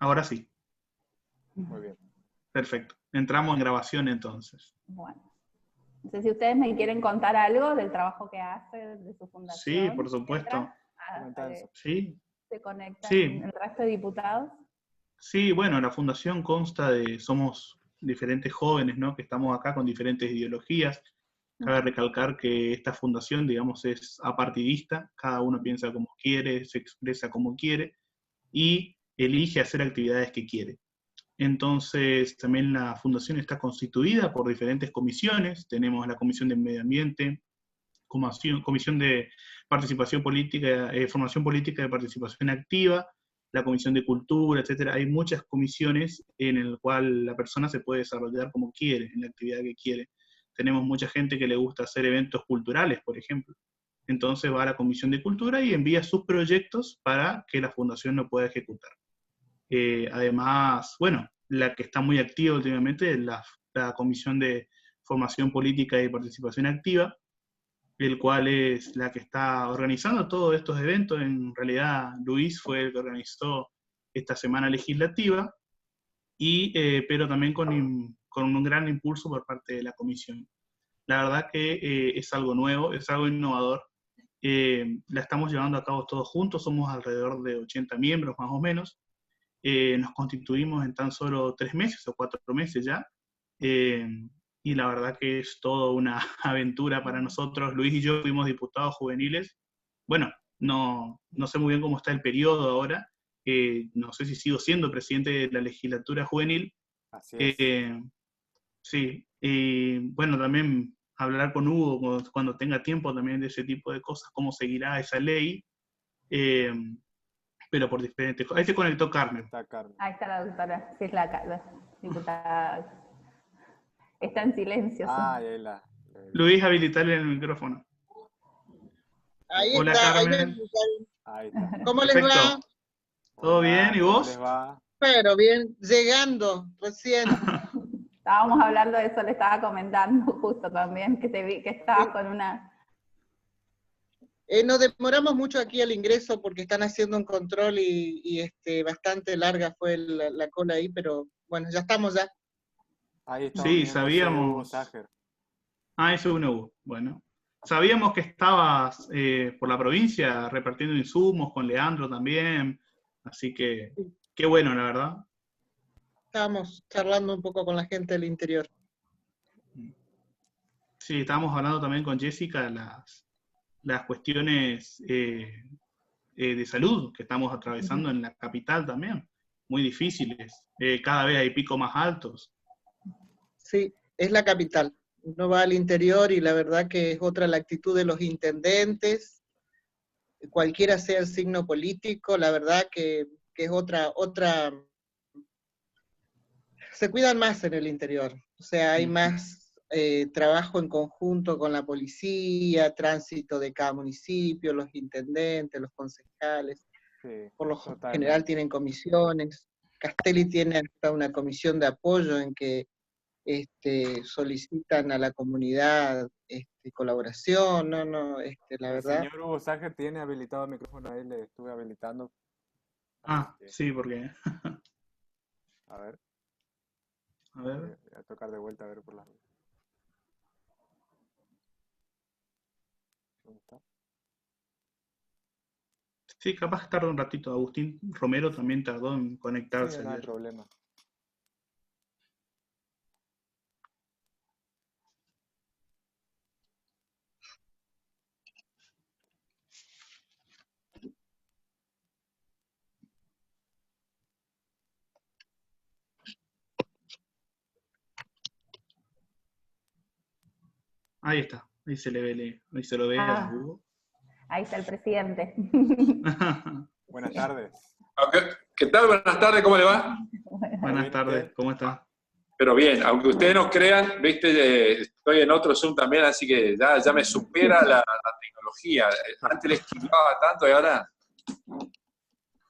Ahora sí. Muy bien. Perfecto. Entramos en grabación entonces. Bueno, no sé si ustedes me quieren contar algo del trabajo que hace, de su fundación. Sí, por supuesto. Sí. ¿Se conectan Sí. el resto de diputados? Sí, bueno, la fundación consta somos diferentes jóvenes, ¿no? Que estamos acá con diferentes ideologías. Cabe recalcar que esta fundación, digamos, es apartidista, cada uno piensa como quiere, se expresa como quiere, y elige hacer actividades que quiere. Entonces, también la fundación está constituida por diferentes comisiones. Tenemos la Comisión de Medio Ambiente, Comisión de Participación Política, Formación Política de Participación Activa, la Comisión de Cultura, etcétera. Hay muchas comisiones en las cuales la persona se puede desarrollar como quiere, en la actividad que quiere. Tenemos mucha gente que le gusta hacer eventos culturales, por ejemplo. Entonces va a la Comisión de Cultura y envía sus proyectos para que la fundación lo pueda ejecutar. Además, bueno, la que está muy activa últimamente es la Comisión de Formación Política y Participación Activa, el cual es la que está organizando todos estos eventos. En realidad, Luis fue el que organizó esta semana legislativa, pero también con un gran impulso por parte de la comisión. La verdad que es algo nuevo, es algo innovador. La estamos llevando a cabo todos juntos, somos alrededor de 80 miembros más o menos. Nos constituimos en tan solo 3 meses o 4 meses ya. Y la verdad que es toda una aventura para nosotros. Luis y yo fuimos diputados juveniles. Bueno, no sé muy bien cómo está el periodo ahora. No sé si sigo siendo presidente de la legislatura juvenil. Así es. Sí, y bueno, también hablar con Hugo cuando tenga tiempo también de ese tipo de cosas, cómo seguirá esa ley, pero por diferentes cosas. Ahí se conectó Carmen. Ahí está la doctora, sí, es la diputada. Está en silencio. Luis, habilitarle el micrófono. Ahí Hola, está, Carmen. Ahí está. ¿Cómo les va? ¿Todo bien? ¿Y vos? ¿Cómo les va? Pero bien, llegando recién. Estábamos hablando de eso, le estaba comentando justo también, que te vi que estabas con una... Nos demoramos mucho aquí al ingreso porque están haciendo un control y bastante larga fue la cola ahí, pero bueno, ya estamos ya. Ahí está. Sí, sabíamos. Eso es una U. Bueno. Sabíamos que estabas por la provincia repartiendo insumos con Leandro también, así que qué bueno, la verdad. Estábamos charlando un poco con la gente del interior. Sí, estábamos hablando también con Jessica de las cuestiones de salud que estamos atravesando en la capital también, muy difíciles, cada vez hay picos más altos. Sí, es la capital. Uno va al interior y la verdad que es otra la actitud de los intendentes, cualquiera sea el signo político, la verdad que es otra, se cuidan más en el interior, o sea, hay más trabajo en conjunto con la policía, tránsito de cada municipio, los intendentes, los concejales, por lo general tienen comisiones. Castelli tiene hasta una comisión de apoyo en que solicitan a la comunidad colaboración, la verdad. El señor Hugo Ságer tiene habilitado el micrófono, ahí le estuve habilitando. Sí, porque... A ver. A ver. Voy a tocar de vuelta a ver por la... ¿Dónde está? Sí, capaz tardó un ratito. Agustín Romero también tardó en conectarse. Sí, no hay problema. Ahí está, ahí se lo ve a Hugo. Ahí está el presidente. Buenas tardes. ¿Qué tal? Buenas tardes, ¿cómo le va? Buenas tardes, ¿cómo está? Pero bien, aunque ustedes no crean, viste, estoy en otro Zoom también, así que ya me supera la tecnología. Antes le esquivaba tanto y ahora...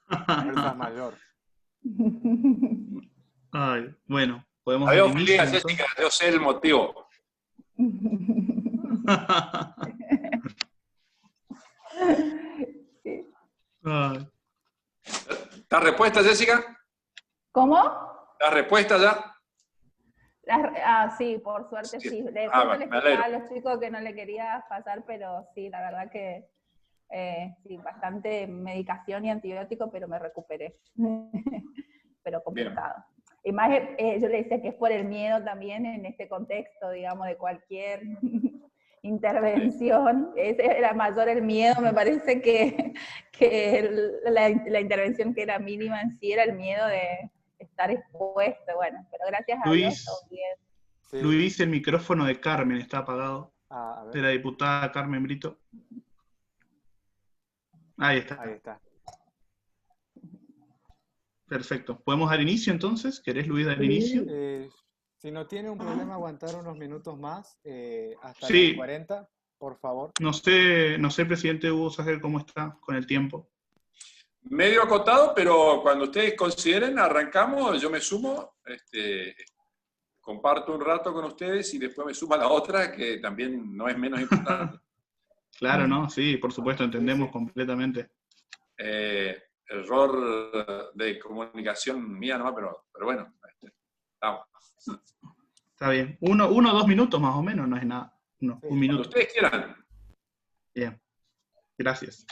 Fuerza mayor. Ay, bueno, podemos la veo dar feliz, inicio, Jessica, yo sé el motivo. ¿Está respuesta, Jessica? ¿Cómo? ¿La respuesta ya? Sí, por suerte sí. Sí. De Ah, justo bueno, le me explicaba alegro. a los chicos que no le quería pasar, pero sí, la verdad que sí, bastante medicación y antibiótico, pero me recuperé. Pero Bien. complicado. Y más, yo le decía que es por el miedo también en este contexto, digamos, de cualquier intervención. Ese era mayor el miedo, me parece que la intervención que era mínima en sí era el miedo de estar expuesto. Bueno, pero gracias a Dios todo Luis, bien. Sí. Luis, el micrófono de Carmen está apagado, A de ver, la diputada Carmen Brito. Ahí está. ahí está. Perfecto. ¿Podemos dar inicio entonces? ¿Querés, Luis, dar inicio? Si no tiene un problema aguantar unos minutos más, hasta las Sí, 40, por favor. no sé, presidente Hugo Sager, cómo está con el tiempo. Medio acotado, pero cuando ustedes consideren, arrancamos, yo me sumo, comparto un rato con ustedes y después me sumo a la otra, que también no es menos importante. Claro, ¿no? Sí, por supuesto, Sí, entendemos sí. completamente. Error de comunicación mía, ¿no? Pero bueno, vamos. Está bien. Uno o 2 minutos más o menos, no es nada. No, Sí. un Cuando minuto. ustedes quieran. Bien. Gracias.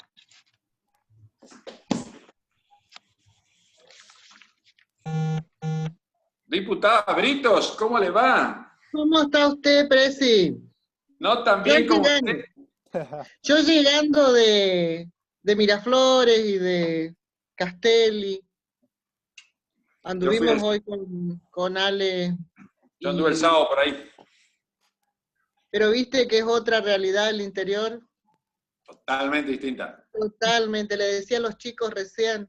Diputada Britos, ¿cómo le va? ¿Cómo está usted, Presi? No tan Yo bien como llegando, usted. yo llegando de Miraflores y de Castelli. Yo fui Anduvimos hoy con Ale. yo anduve el sábado por ahí. Pero viste que es otra realidad el interior. Totalmente distinta. Totalmente. Le decía a los chicos recién,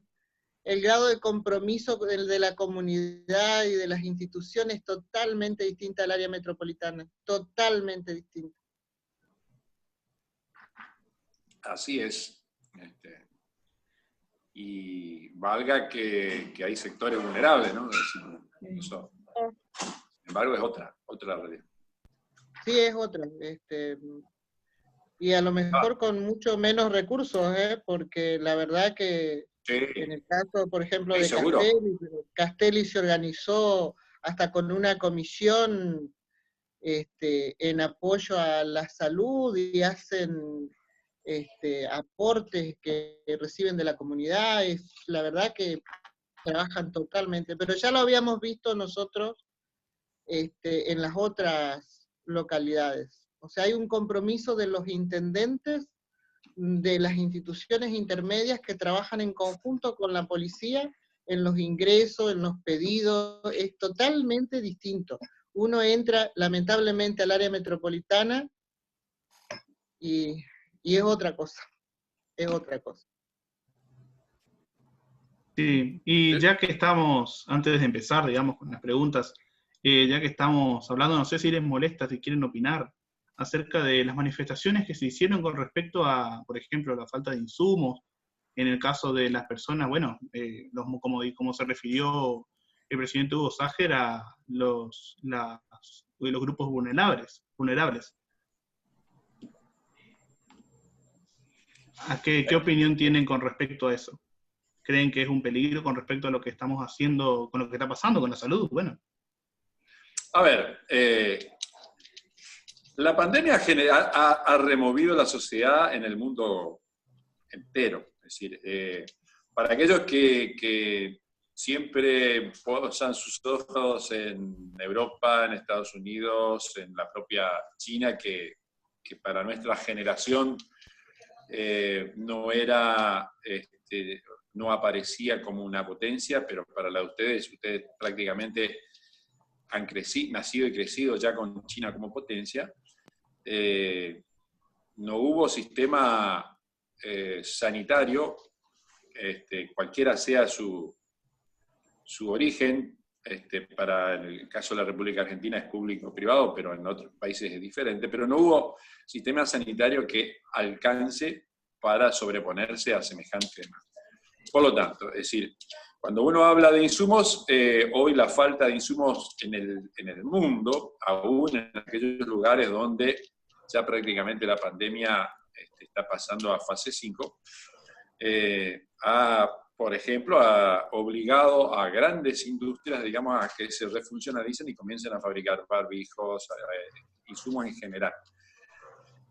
el grado de compromiso de la comunidad y de las instituciones totalmente distinta al área metropolitana. Totalmente distinta. Así es. Y valga que hay sectores vulnerables, ¿no? Eso, sin embargo, es otra realidad. Sí, es otra. Y a lo mejor con mucho menos recursos, porque la verdad que Sí, en el caso, por ejemplo, sí, de seguro. Castelli se organizó hasta con una comisión en apoyo a la salud y hacen aportes que reciben de la comunidad. Es la verdad que trabajan totalmente, pero ya lo habíamos visto nosotros en las otras localidades. O sea, hay un compromiso de los intendentes de las instituciones intermedias que trabajan en conjunto con la policía en los ingresos, en los pedidos, es totalmente distinto. Uno entra lamentablemente al área metropolitana y es otra cosa, es otra cosa. Sí, y ya que estamos, antes de empezar, digamos, con las preguntas, ya que estamos hablando, no sé si les molesta, si quieren opinar acerca de las manifestaciones que se hicieron con respecto a, por ejemplo, la falta de insumos, en el caso de las personas, bueno, como se refirió el presidente Hugo Sager a los grupos vulnerables. ¿Qué opinión tienen con respecto a eso? ¿Creen que es un peligro con respecto a lo que estamos haciendo, con lo que está pasando con la salud? Bueno. A ver, la pandemia ha removido la sociedad en el mundo entero. Es decir, para aquellos que siempre posan sus ojos en Europa, en Estados Unidos, en la propia China, que para nuestra generación no aparecía como una potencia, pero para la de ustedes prácticamente han nacido y crecido ya con China como potencia. No hubo sistema sanitario, cualquiera sea su origen. Para el caso de la República Argentina es público-privado, pero en otros países es diferente, pero no hubo sistema sanitario que alcance para sobreponerse a semejante demanda. Por lo tanto, es decir, cuando uno habla de insumos, hoy la falta de insumos en el mundo, aún en aquellos lugares donde ya prácticamente la pandemia está pasando a fase 5, ha por ejemplo, ha obligado a grandes industrias, digamos, a que se refuncionalicen y comiencen a fabricar barbijos, insumos en general.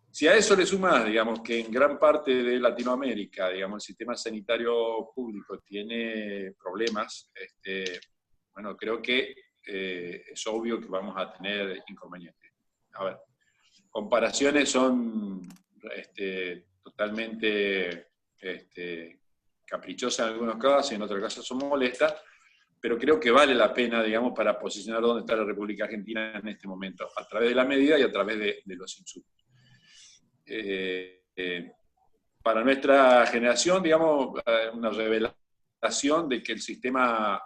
Si a eso le sumas, digamos, que en gran parte de Latinoamérica, digamos, el sistema sanitario público tiene problemas, bueno, creo que es obvio que vamos a tener inconvenientes. A ver, comparaciones son totalmente caprichosas en algunos casos y en otros casos son molestas, pero creo que vale la pena, digamos, para posicionar dónde está la República Argentina en este momento, a través de la medida y a través de los insumos. Para nuestra generación, digamos, una revelación de que el sistema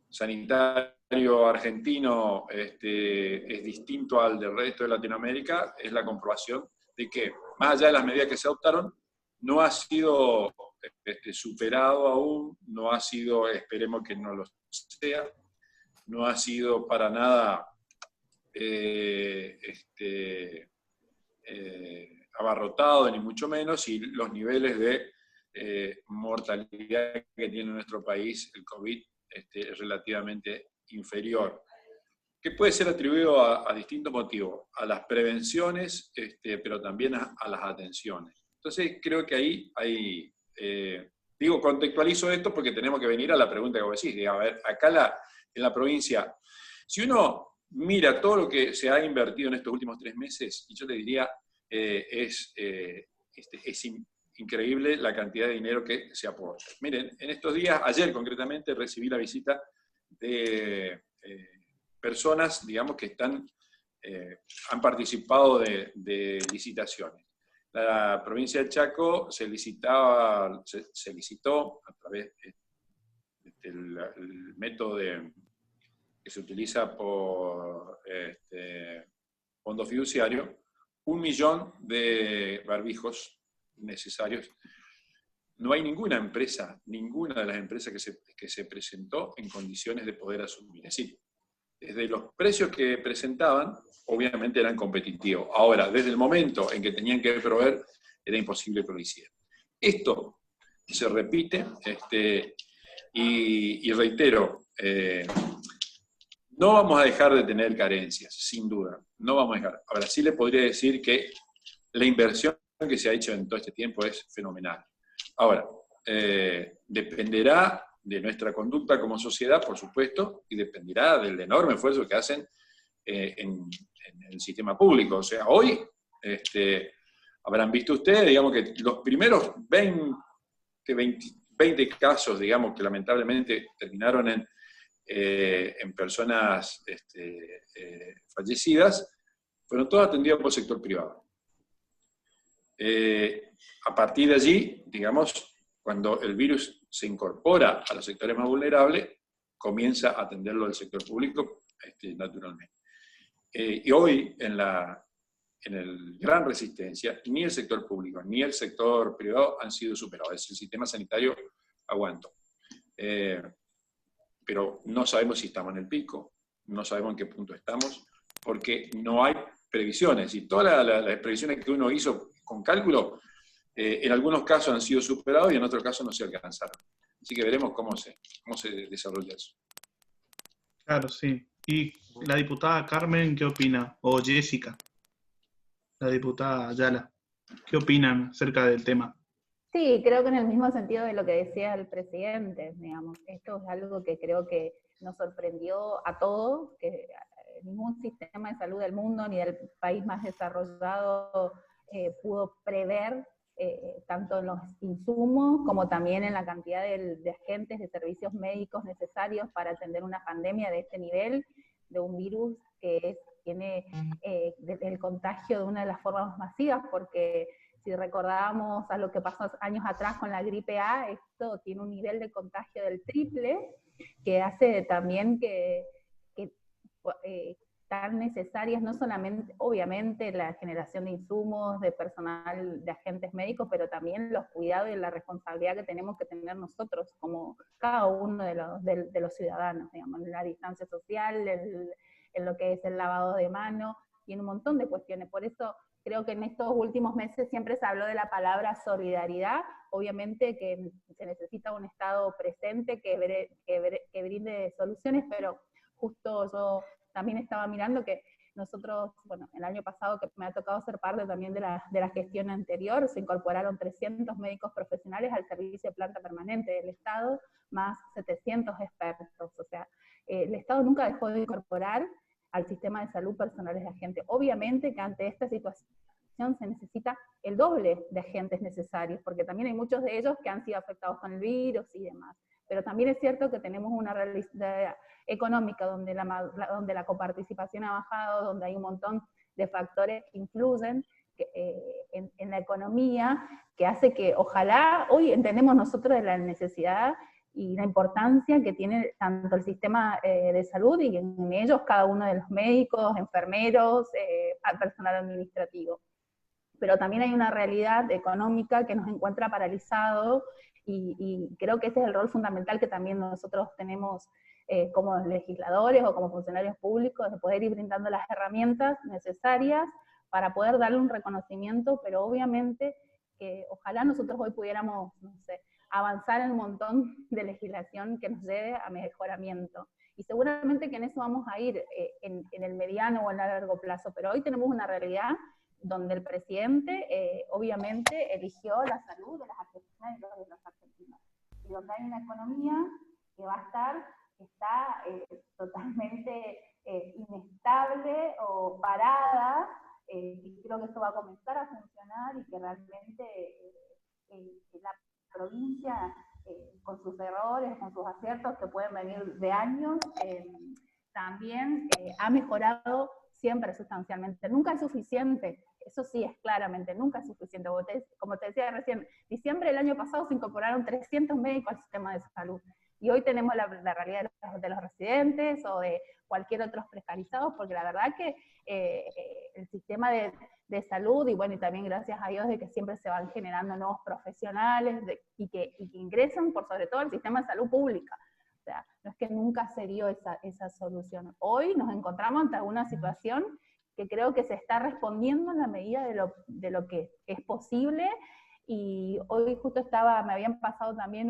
sanitario argentino es distinto al del resto de Latinoamérica, es la comprobación de que, más allá de las medidas que se adoptaron, no ha sido superado aún, no ha sido, esperemos que no lo sea, no ha sido para nada abarrotado, ni mucho menos, y los niveles de mortalidad que tiene nuestro país, el COVID, es relativamente inferior, que puede ser atribuido a distintos motivos, a las prevenciones, pero también a las atenciones. Entonces creo que ahí hay, contextualizo esto porque tenemos que venir a la pregunta que vos decís, a ver, acá en la provincia, si uno mira todo lo que se ha invertido en estos últimos 3 meses, y yo te diría, es increíble la cantidad de dinero que se aporta. Miren, en estos días, ayer concretamente, recibí la visita de personas, digamos, que han participado de licitaciones. La provincia del Chaco se licitó a través del método que se utiliza por fondo fiduciario, 1 millón de barbijos necesarios. No hay ninguna de las empresas que se presentó en condiciones de poder asumir. Es decir, desde los precios que presentaban, obviamente eran competitivos. Ahora, desde el momento en que tenían que proveer, era imposible que lo hicieran. Esto se repite, y reitero, no vamos a dejar de tener carencias, sin duda, no vamos a dejar. Ahora, sí le podría decir que la inversión que se ha hecho en todo este tiempo es fenomenal. Ahora, dependerá de nuestra conducta como sociedad, por supuesto, y dependerá del enorme esfuerzo que hacen en el sistema público. O sea, hoy habrán visto ustedes, digamos, que los primeros 20 casos, digamos, que lamentablemente terminaron en personas fallecidas, fueron todos atendidos por el sector privado. A partir de allí, digamos, cuando el virus se incorpora a los sectores más vulnerables, comienza a atenderlo el sector público naturalmente. Y hoy, en el gran resistencia, ni el sector público ni el sector privado han sido superados. Es el sistema sanitario aguantó. Pero no sabemos si estamos en el pico, no sabemos en qué punto estamos, porque no hay previsiones. Y todas las previsiones que uno hizo con cálculo, en algunos casos han sido superados y en otros casos no se alcanzaron. Así que veremos cómo se desarrolla eso. Claro, sí. ¿Y la diputada Carmen qué opina? O Jessica, la diputada Ayala, ¿qué opinan acerca del tema? Sí, creo que en el mismo sentido de lo que decía el presidente, digamos, esto es algo que creo que nos sorprendió a todos, que ningún sistema de salud del mundo ni del país más desarrollado pudo prever, tanto en los insumos como también en la cantidad de agentes de servicios médicos necesarios para atender una pandemia de este nivel, de un virus que tiene el contagio de una de las formas masivas, porque si recordábamos a lo que pasó años atrás con la gripe A, esto tiene un nivel de contagio del triple, que hace también que tan necesarias, no solamente, obviamente, la generación de insumos, de personal, de agentes médicos, pero también los cuidados y la responsabilidad que tenemos que tener nosotros, como cada uno de los ciudadanos, digamos, en la distancia social, en lo que es el lavado de manos, y en un montón de cuestiones. Por eso creo que en estos últimos meses siempre se habló de la palabra solidaridad, obviamente que se necesita un Estado presente que brinde soluciones, pero justo yo también estaba mirando que nosotros, bueno, el año pasado que me ha tocado ser parte también de la gestión anterior, se incorporaron 300 médicos profesionales al servicio de planta permanente del Estado, más 700 expertos. O sea, el Estado nunca dejó de incorporar al sistema de salud personales de agentes. Obviamente que ante esta situación se necesita el doble de agentes necesarios, porque también hay muchos de ellos que han sido afectados con el virus y demás. Pero también es cierto que tenemos una realidad económica donde la coparticipación ha bajado, donde hay un montón de factores que influyen en la economía, que hace que ojalá hoy entendemos nosotros de la necesidad y la importancia que tiene tanto el sistema de salud y en ellos cada uno de los médicos, enfermeros, personal administrativo. Pero también hay una realidad económica que nos encuentra paralizados y creo que ese es el rol fundamental que también nosotros tenemos como legisladores o como funcionarios públicos, de poder ir brindando las herramientas necesarias para poder darle un reconocimiento, pero obviamente que ojalá nosotros hoy pudiéramos, no sé, avanzar en un montón de legislación que nos lleve a mejoramiento. Y seguramente que en eso vamos a ir en el mediano o en el largo plazo, pero hoy tenemos una realidad donde el presidente obviamente eligió la salud de las argentinas y de los argentinos, y donde hay una economía que va a está totalmente inestable o parada, y creo que esto va a comenzar a funcionar y que realmente la provincia, con sus errores, con sus aciertos que pueden venir de años, también ha mejorado siempre sustancialmente. Nunca es suficiente, eso sí es claramente, nunca es suficiente. Como te decía recién, diciembre del año pasado se incorporaron 300 médicos al sistema de salud. Y hoy tenemos la realidad de los residentes o de cualquier otro precarizado, porque la verdad que el sistema de salud, y bueno, y también gracias a Dios de que siempre se van generando nuevos profesionales y que ingresan por sobre todo al sistema de salud pública. O sea, no es que nunca se dio esa solución. Hoy nos encontramos ante una situación que creo que se está respondiendo en la medida de lo que es posible, y hoy justo me habían pasado también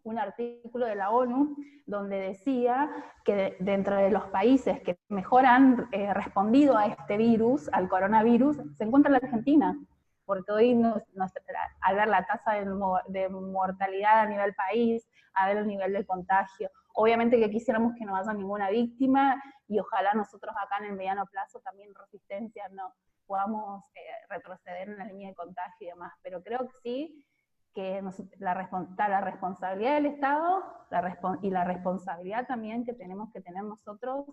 un artículo de la ONU donde decía que dentro de los países que mejor han respondido a este virus, al coronavirus, se encuentra la Argentina, porque hoy al ver la tasa de mortalidad a nivel país, a ver el nivel de contagio, obviamente que quisiéramos que no haya ninguna víctima, y ojalá nosotros acá en el mediano plazo también Resistencia no podamos retroceder en la línea de contagio y demás, pero creo que sí, que la responsabilidad del Estado y la responsabilidad también que tenemos que tener nosotros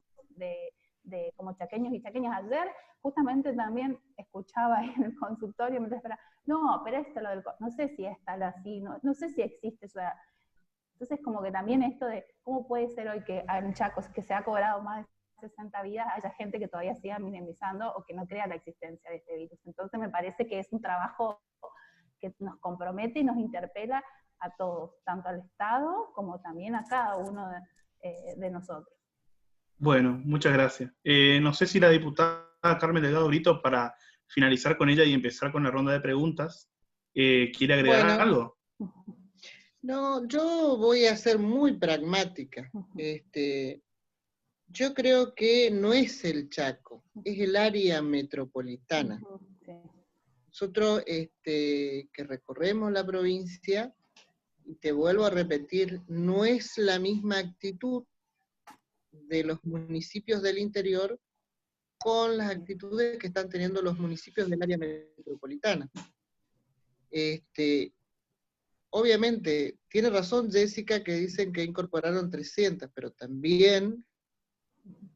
como chaqueños y chaqueñas. Ayer justamente también escuchaba en el consultorio, mientras esperaba, no, pero esto no sé si es tal así, no sé si existe, o sea, entonces como que también esto de cómo puede ser hoy que en Chaco, que se ha cobrado más de 60 vidas, haya gente que todavía siga minimizando o que no crea la existencia de este virus. Entonces me parece que es un trabajo que nos compromete y nos interpela a todos, tanto al Estado como también a cada uno de nosotros. Bueno, muchas gracias. No sé si la diputada Carmen Delgado Brito, para finalizar con ella y empezar con la ronda de preguntas, ¿quiere agregar algo? No, yo voy a ser muy pragmática. Yo creo que no es el Chaco, es el área metropolitana. Nosotros que recorremos la provincia, y te vuelvo a repetir, no es la misma actitud de los municipios del interior con las actitudes que están teniendo los municipios del área metropolitana. Obviamente, tiene razón Jessica que dicen que incorporaron 300, pero también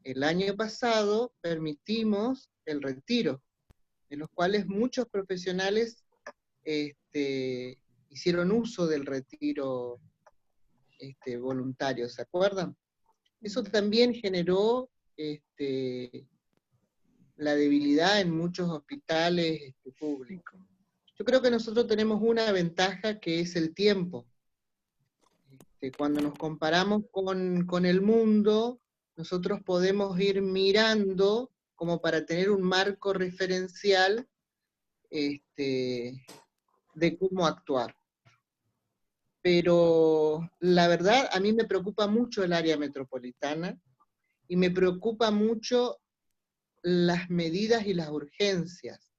el año pasado permitimos el retiro, en los cuales muchos profesionales hicieron uso del retiro voluntario, ¿se acuerdan? Eso también generó la debilidad en muchos hospitales públicos. Yo creo que nosotros tenemos una ventaja que es el tiempo. Cuando nos comparamos con el mundo, nosotros podemos ir mirando como para tener un marco referencial de cómo actuar. Pero la verdad, a mí me preocupa mucho el área metropolitana y me preocupa mucho las medidas y las urgencias.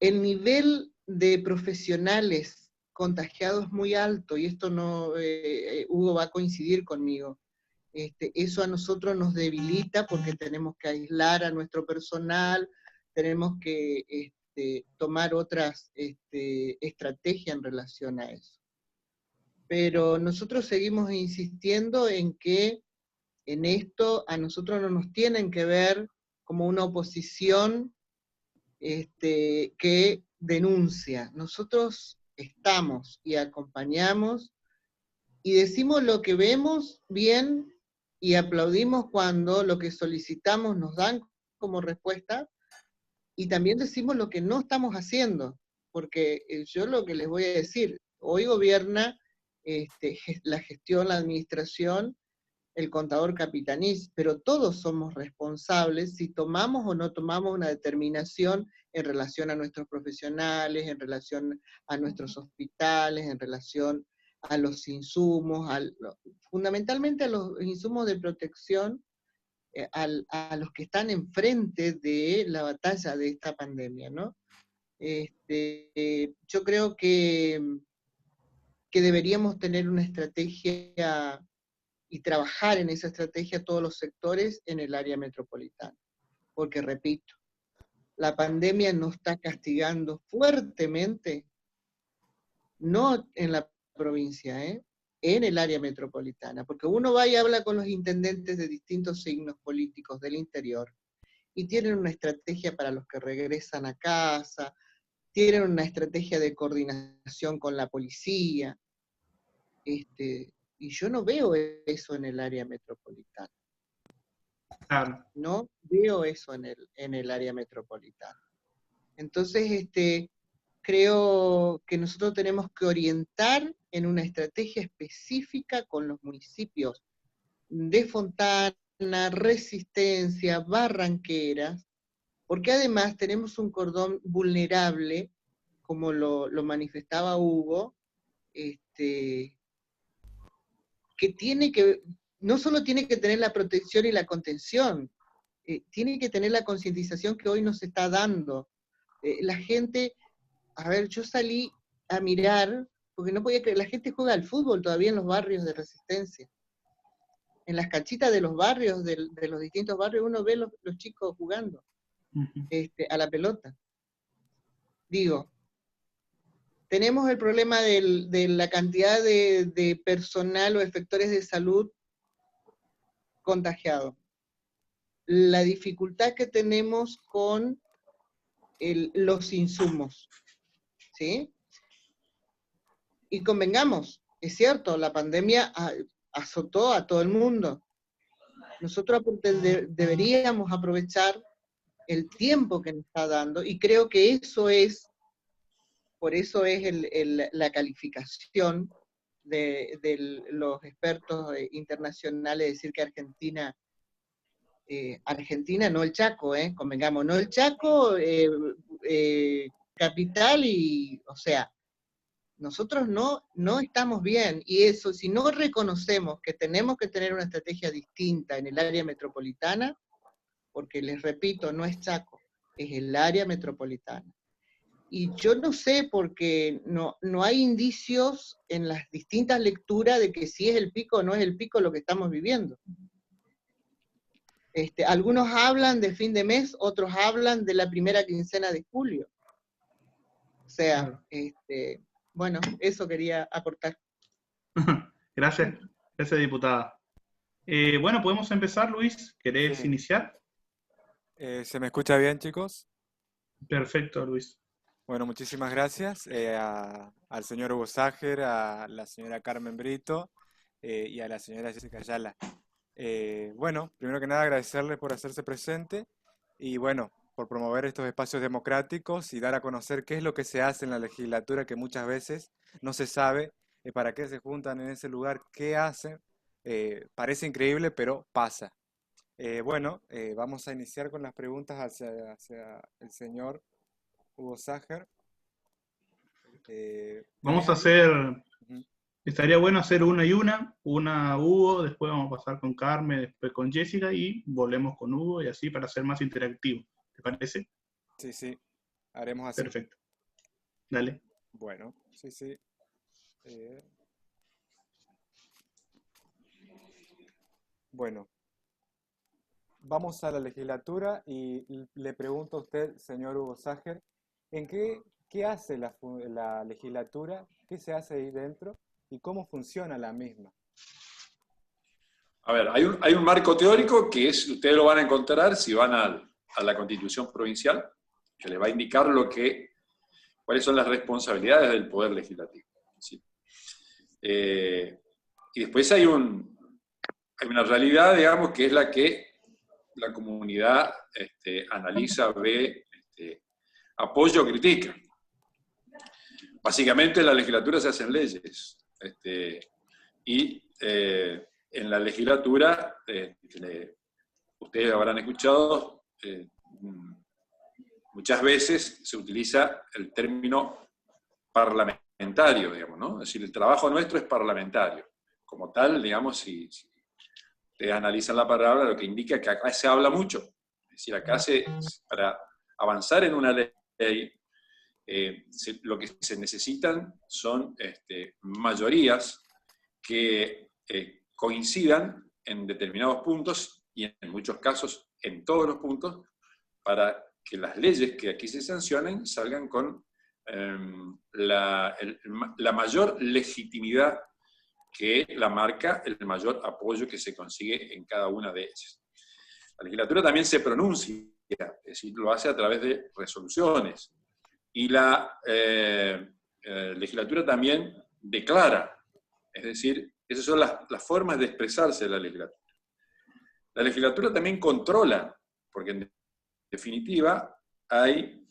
El nivel de profesionales contagiados es muy alto, y esto no, Hugo va a coincidir conmigo. Eso a nosotros nos debilita porque tenemos que aislar a nuestro personal, tenemos que tomar otras estrategias en relación a eso. Pero nosotros seguimos insistiendo en que en esto a nosotros no nos tienen que ver como una oposición que denuncia. Nosotros estamos y acompañamos y decimos lo que vemos bien y aplaudimos cuando lo que solicitamos nos dan como respuesta, y también decimos lo que no estamos haciendo, porque yo lo que les voy a decir, hoy gobierna la gestión, la administración, el contador Capitanich, pero todos somos responsables si tomamos o no tomamos una determinación en relación a nuestros profesionales, en relación a nuestros hospitales, en relación a los insumos, fundamentalmente a los insumos de protección, a los que están enfrente de la batalla de esta pandemia, ¿no? Yo creo que deberíamos tener una estrategia y trabajar en esa estrategia todos los sectores en el área metropolitana. Porque, repito, la pandemia nos está castigando fuertemente, no en la provincia, en el área metropolitana. Porque uno va y habla con los intendentes de distintos signos políticos del interior, y tienen una estrategia para los que regresan a casa, tienen una estrategia de coordinación con la policía, y yo no veo eso en el área metropolitana. Claro. No veo eso en el área metropolitana. Entonces, creo que nosotros tenemos que orientar en una estrategia específica con los municipios de Fontana, Resistencia, Barranqueras, porque además tenemos un cordón vulnerable, como lo manifestaba Hugo, que tiene que, no solo tiene que tener la protección y la contención, tiene que tener la concientización que hoy nos está dando. La gente, a ver, yo salí a mirar, porque no podía creer, la gente juega al fútbol todavía en los barrios de Resistencia. En las canchitas de los barrios, de los distintos barrios, uno ve los chicos jugando a la pelota. Digo, tenemos el problema de la cantidad de personal o efectores de salud contagiado. La dificultad que tenemos con los insumos, ¿sí? Y convengamos, es cierto, la pandemia azotó a todo el mundo. Nosotros deberíamos aprovechar el tiempo que nos está dando, y creo que eso es, por eso es la calificación de los expertos internacionales, decir que Argentina, no el Chaco, convengamos, no el Chaco, capital, y, o sea, nosotros no estamos bien, y eso, si no reconocemos que tenemos que tener una estrategia distinta en el área metropolitana, porque les repito, no es Chaco, es el área metropolitana. Y yo no sé, porque no hay indicios en las distintas lecturas de que si es el pico o no es el pico lo que estamos viviendo. Algunos hablan de fin de mes, otros hablan de la primera quincena de julio. O sea, bueno, eso quería aportar. Gracias, diputada. Bueno, podemos empezar, Luis. ¿Querés Sí. iniciar? ¿Se me escucha bien, chicos? Perfecto, Luis. Bueno, muchísimas gracias al señor Hugo Ságer, a la señora Carmen Brito y a la señora Jessica Ayala. Bueno, primero que nada agradecerles por hacerse presente y bueno, por promover estos espacios democráticos y dar a conocer qué es lo que se hace en la legislatura, que muchas veces no se sabe para qué se juntan en ese lugar, qué hacen. Parece increíble, pero pasa. Bueno, vamos a iniciar con las preguntas hacia el señor Hugo Sacher. Vamos a hacer, Ujú. estaría bueno hacer una y una Hugo, después vamos a pasar con Carmen, después con Jessica y volvemos con Hugo y así para ser más interactivo. ¿Te parece? Sí, sí, haremos así. Perfecto. Dale. Bueno, sí, sí. Bueno, vamos a la legislatura y le pregunto a usted, señor Hugo Sacher, ¿qué hace la legislatura? ¿Qué se hace ahí dentro? ¿Y cómo funciona la misma? A ver, hay un marco teórico que ustedes lo van a encontrar si van a la Constitución provincial, que les va a indicar cuáles son las responsabilidades del Poder Legislativo. ¿Sí? Y después hay una realidad, digamos, que es la que la comunidad analiza, ve, apoya o critica. Básicamente en la legislatura se hacen leyes. Y en la legislatura, ustedes habrán escuchado, muchas veces se utiliza el término parlamentario, digamos, ¿no? Es decir, el trabajo nuestro es parlamentario. Como tal, digamos, si ustedes analizan la palabra, lo que indica que acá se habla mucho. Es decir, acá para avanzar en una ley, lo que se necesitan son mayorías que coincidan en determinados puntos y en muchos casos en todos los puntos para que las leyes que aquí se sancionen salgan con la mayor legitimidad que la marca, el mayor apoyo que se consigue en cada una de ellas. La legislatura también se pronuncia, es decir, lo hace a través de resoluciones. Y la legislatura también declara, es decir, esas son las formas de expresarse de la legislatura. La legislatura también controla, porque en definitiva hay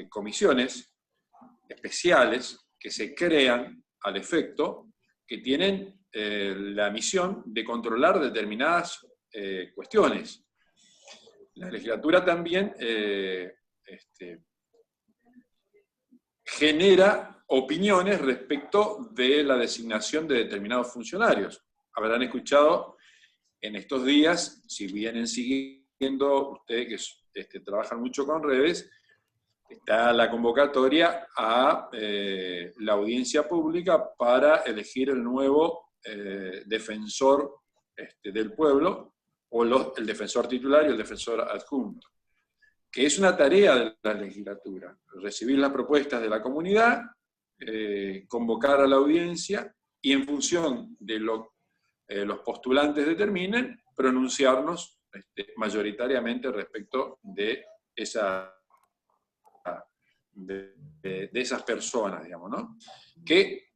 comisiones especiales que se crean al efecto, que tienen la misión de controlar determinadas cuestiones. La legislatura también genera opiniones respecto de la designación de determinados funcionarios. Habrán escuchado en estos días, si vienen siguiendo, ustedes que trabajan mucho con redes, está la convocatoria a la audiencia pública para elegir el nuevo defensor del pueblo, o el defensor titular y el defensor adjunto, que es una tarea de la legislatura, recibir las propuestas de la comunidad, convocar a la audiencia y en función de lo los postulantes determinen, pronunciarnos mayoritariamente respecto de esas personas, digamos, ¿no? Que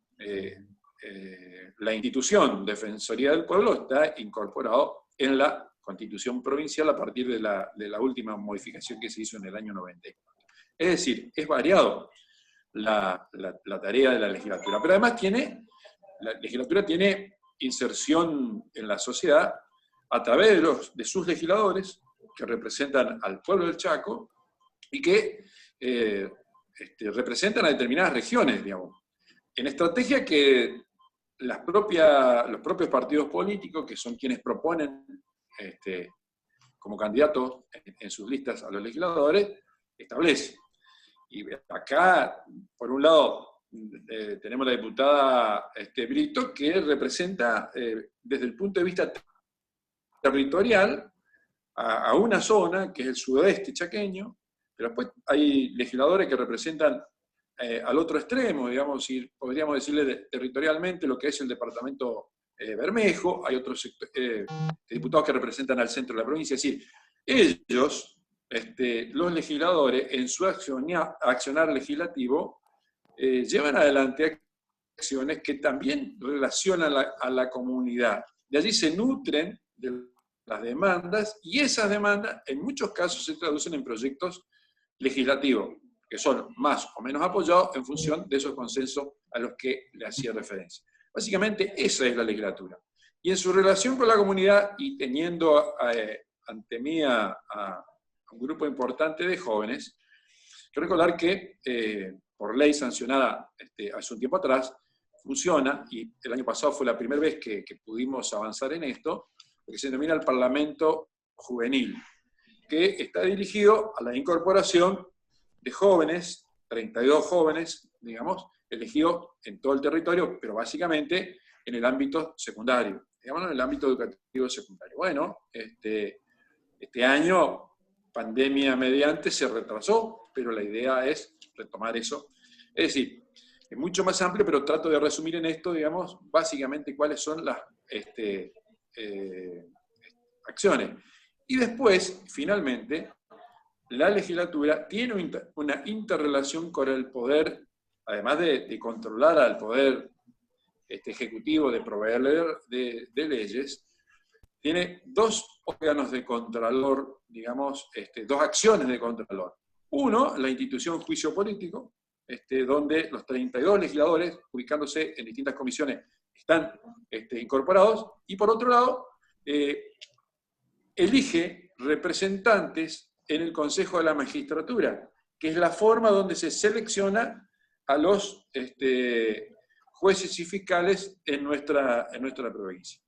la institución Defensoría del Pueblo está incorporado en la Constitución provincial a partir de la última modificación que se hizo en el año 94. Es decir, es variado la tarea de la legislatura, pero además la legislatura tiene inserción en la sociedad a través de sus legisladores, que representan al pueblo del Chaco, y que representan a determinadas regiones, digamos. En estrategia que los propios partidos políticos, que son quienes proponen como candidatos en sus listas a los legisladores, establecen. Y acá, por un lado, tenemos la diputada Brito, que representa, desde el punto de vista territorial, a una zona, que es el sudoeste chaqueño, pero después hay legisladores que representan al otro extremo, digamos, y podríamos decirle territorialmente lo que es el departamento Bermejo, hay otros diputados que representan al centro de la provincia, es decir, ellos, los legisladores, en su accionar legislativo, llevan adelante acciones que también relacionan a la comunidad. De allí se nutren de las demandas, y esas demandas en muchos casos se traducen en proyectos legislativos, que son más o menos apoyados en función de esos consensos a los que le hacía referencia. Básicamente esa es la legislatura. Y en su relación con la comunidad y teniendo ante mí a un grupo importante de jóvenes, quiero recordar que por ley sancionada hace un tiempo atrás, funciona, y el año pasado fue la primera vez que pudimos avanzar en esto, lo que se denomina el Parlamento Juvenil, que está dirigido a la incorporación de jóvenes, 32 jóvenes, digamos, elegidos en todo el territorio, pero básicamente en el ámbito secundario, digamos, en el ámbito educativo secundario. Bueno, este año, pandemia mediante, se retrasó, pero la idea es retomar eso. Es decir, es mucho más amplio, pero trato de resumir en esto, digamos, básicamente cuáles son las acciones. Y después, finalmente, la legislatura tiene una interrelación con el poder, además de controlar al poder ejecutivo, de proveer de leyes, tiene dos órganos de contralor, digamos, dos acciones de contralor. Uno, la institución juicio político, donde los 32 legisladores, ubicándose en distintas comisiones, están incorporados, y por otro lado, elige representantes en el Consejo de la Magistratura, que es la forma donde se selecciona a los jueces y fiscales en nuestra provincia.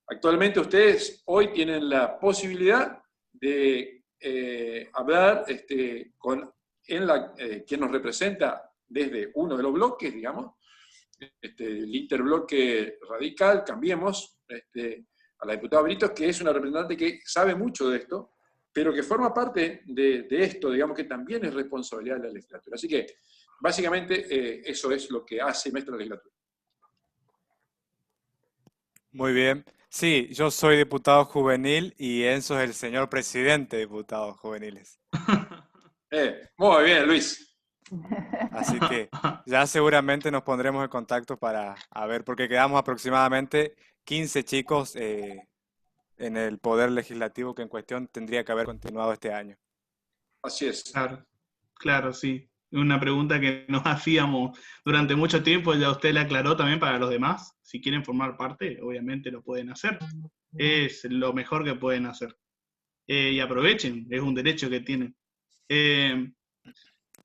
Actualmente ustedes hoy tienen la posibilidad de hablar con quien nos representa desde uno de los bloques, digamos, el interbloque radical, Cambiemos, a la diputada Brito, que es una representante que sabe mucho de esto, pero que forma parte de esto, digamos, que también es responsabilidad de la legislatura. Así que, básicamente, eso es lo que hace nuestra legislatura. Muy bien. Sí, yo soy diputado juvenil y Enzo es el señor presidente de diputados juveniles. Muy bien, Luis. Así que ya seguramente nos pondremos en contacto para ver, porque quedamos aproximadamente 15 chicos en el Poder Legislativo que en cuestión tendría que haber continuado este año. Así es. Claro, claro, sí. Una pregunta que nos hacíamos durante mucho tiempo, ya usted la aclaró también para los demás. Si quieren formar parte, obviamente lo pueden hacer. Es lo mejor que pueden hacer. Y aprovechen, es un derecho que tienen.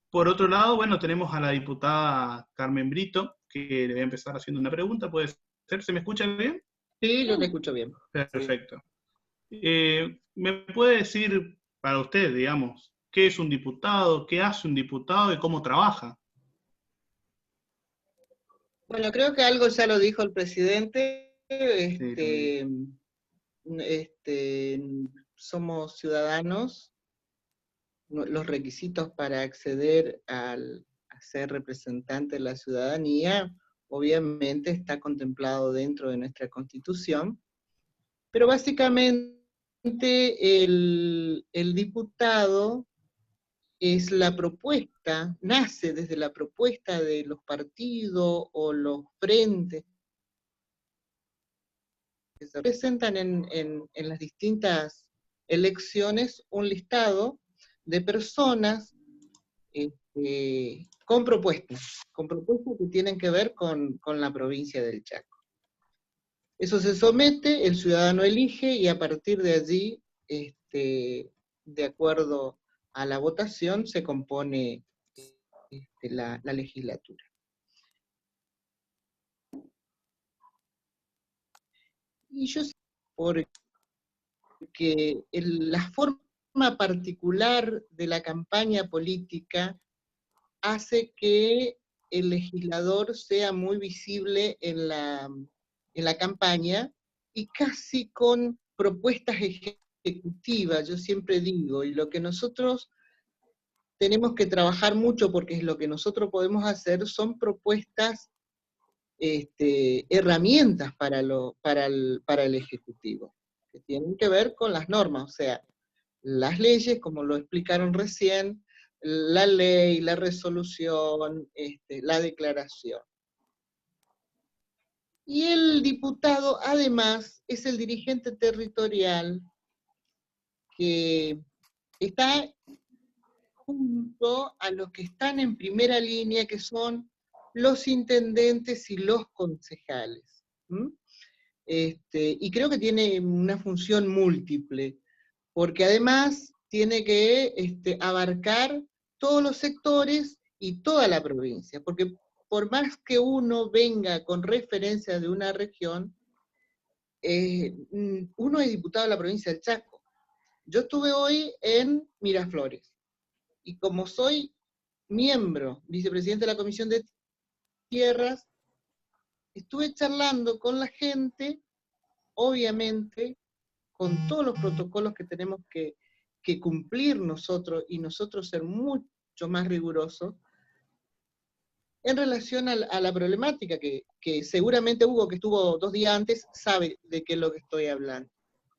Por otro lado, bueno, tenemos a la diputada Carmen Brito, que le voy a empezar haciendo una pregunta. ¿Puede ser? ¿Se me escucha bien? Sí, yo te escucho bien. Perfecto. ¿Me puede decir para usted, digamos, qué es un diputado, qué hace un diputado y cómo trabaja? Bueno, creo que algo ya lo dijo el presidente. Somos ciudadanos. Los requisitos para acceder a ser representante de la ciudadanía, obviamente está contemplado dentro de nuestra Constitución, pero básicamente el diputado es la propuesta, nace desde la propuesta de los partidos o los frentes que se presentan en las distintas elecciones, un listado de personas con propuestas que tienen que ver con la provincia del Chaco. Eso se somete, el ciudadano elige, y a partir de allí, de acuerdo a la votación, se compone la legislatura. Y yo sé porque la forma particular de la campaña política hace que el legislador sea muy visible en la campaña y casi con propuestas ejecutivas, yo siempre digo, y lo que nosotros tenemos que trabajar mucho, porque es lo que nosotros podemos hacer, son propuestas, herramientas para el Ejecutivo, que tienen que ver con las normas, o sea, las leyes, como lo explicaron recién, la ley, la resolución, la declaración. Y el diputado, además, es el dirigente territorial que está junto a los que están en primera línea, que son los intendentes y los concejales. y creo que tiene una función múltiple, porque además tiene que abarcar todos los sectores y toda la provincia, porque por más que uno venga con referencia de una región, uno es diputado de la provincia del Chaco. Yo estuve hoy en Miraflores, y como soy miembro, vicepresidente de la Comisión de Tierras, estuve charlando con la gente, obviamente, con todos los protocolos que tenemos que cumplir nosotros, y nosotros ser mucho más rigurosos, en relación a la problemática que seguramente Hugo, que estuvo 2 días antes, sabe de qué es lo que estoy hablando.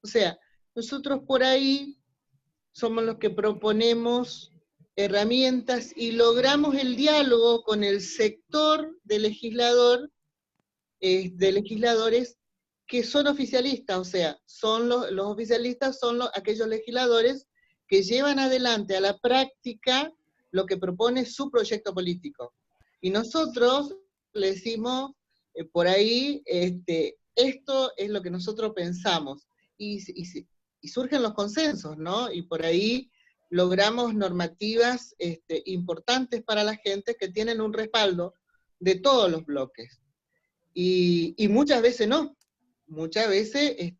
O sea, nosotros por ahí somos los que proponemos herramientas y logramos el diálogo con el sector de legisladores que son oficialistas, o sea, son los oficialistas son aquellos legisladores que llevan adelante a la práctica lo que propone su proyecto político. Y nosotros le decimos por ahí, esto es lo que nosotros pensamos, y surgen los consensos, ¿no? Y por ahí logramos normativas importantes para la gente que tienen un respaldo de todos los bloques. Y muchas veces no. Muchas veces,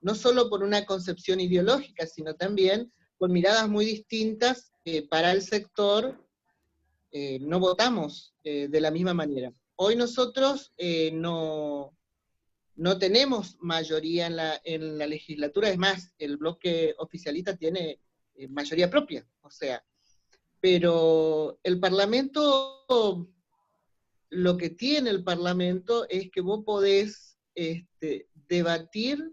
no solo por una concepción ideológica, sino también por miradas muy distintas para el sector, no votamos de la misma manera. Hoy nosotros no tenemos mayoría en la legislatura, es más, el bloque oficialista tiene mayoría propia, o sea, pero el Parlamento, lo que tiene el Parlamento es que vos podés debatir,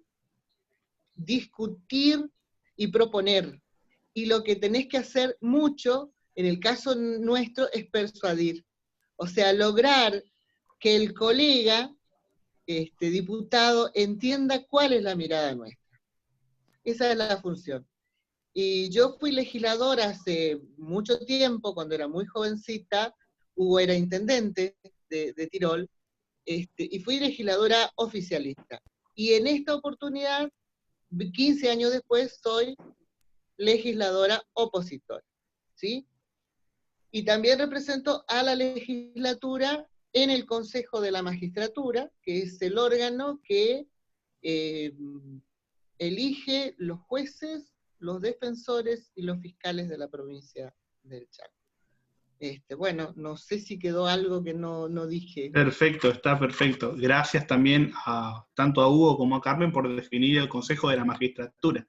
discutir y proponer, y lo que tenés que hacer mucho, en el caso nuestro, es persuadir, o sea, lograr que el colega diputado entienda cuál es la mirada nuestra. Esa es la función. Y yo fui legisladora hace mucho tiempo, cuando era muy jovencita. Hugo era intendente de Tirol, y fui legisladora oficialista. Y en esta oportunidad, 15 años después, soy legisladora opositora, ¿sí? Y también represento a la legislatura en el Consejo de la Magistratura, que es el órgano que elige los jueces, los defensores y los fiscales de la provincia del Chaco. Bueno, no sé si quedó algo que no dije. Perfecto, está perfecto. Gracias también tanto a Hugo como a Carmen por definir el Consejo de la Magistratura.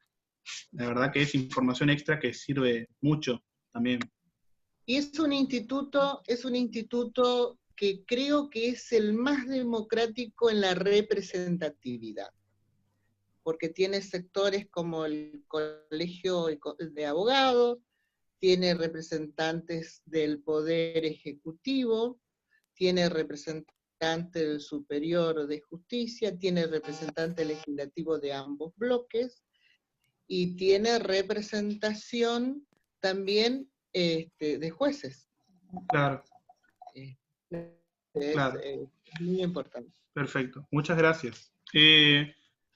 La verdad que es información extra que sirve mucho también. Y es un instituto que creo que es el más democrático en la representatividad, porque tiene sectores como el Colegio de Abogados, tiene representantes del Poder Ejecutivo, tiene representante del Superior de Justicia, tiene representante legislativo de ambos bloques, y tiene representación también de jueces. Claro. Es muy importante. Perfecto, muchas gracias.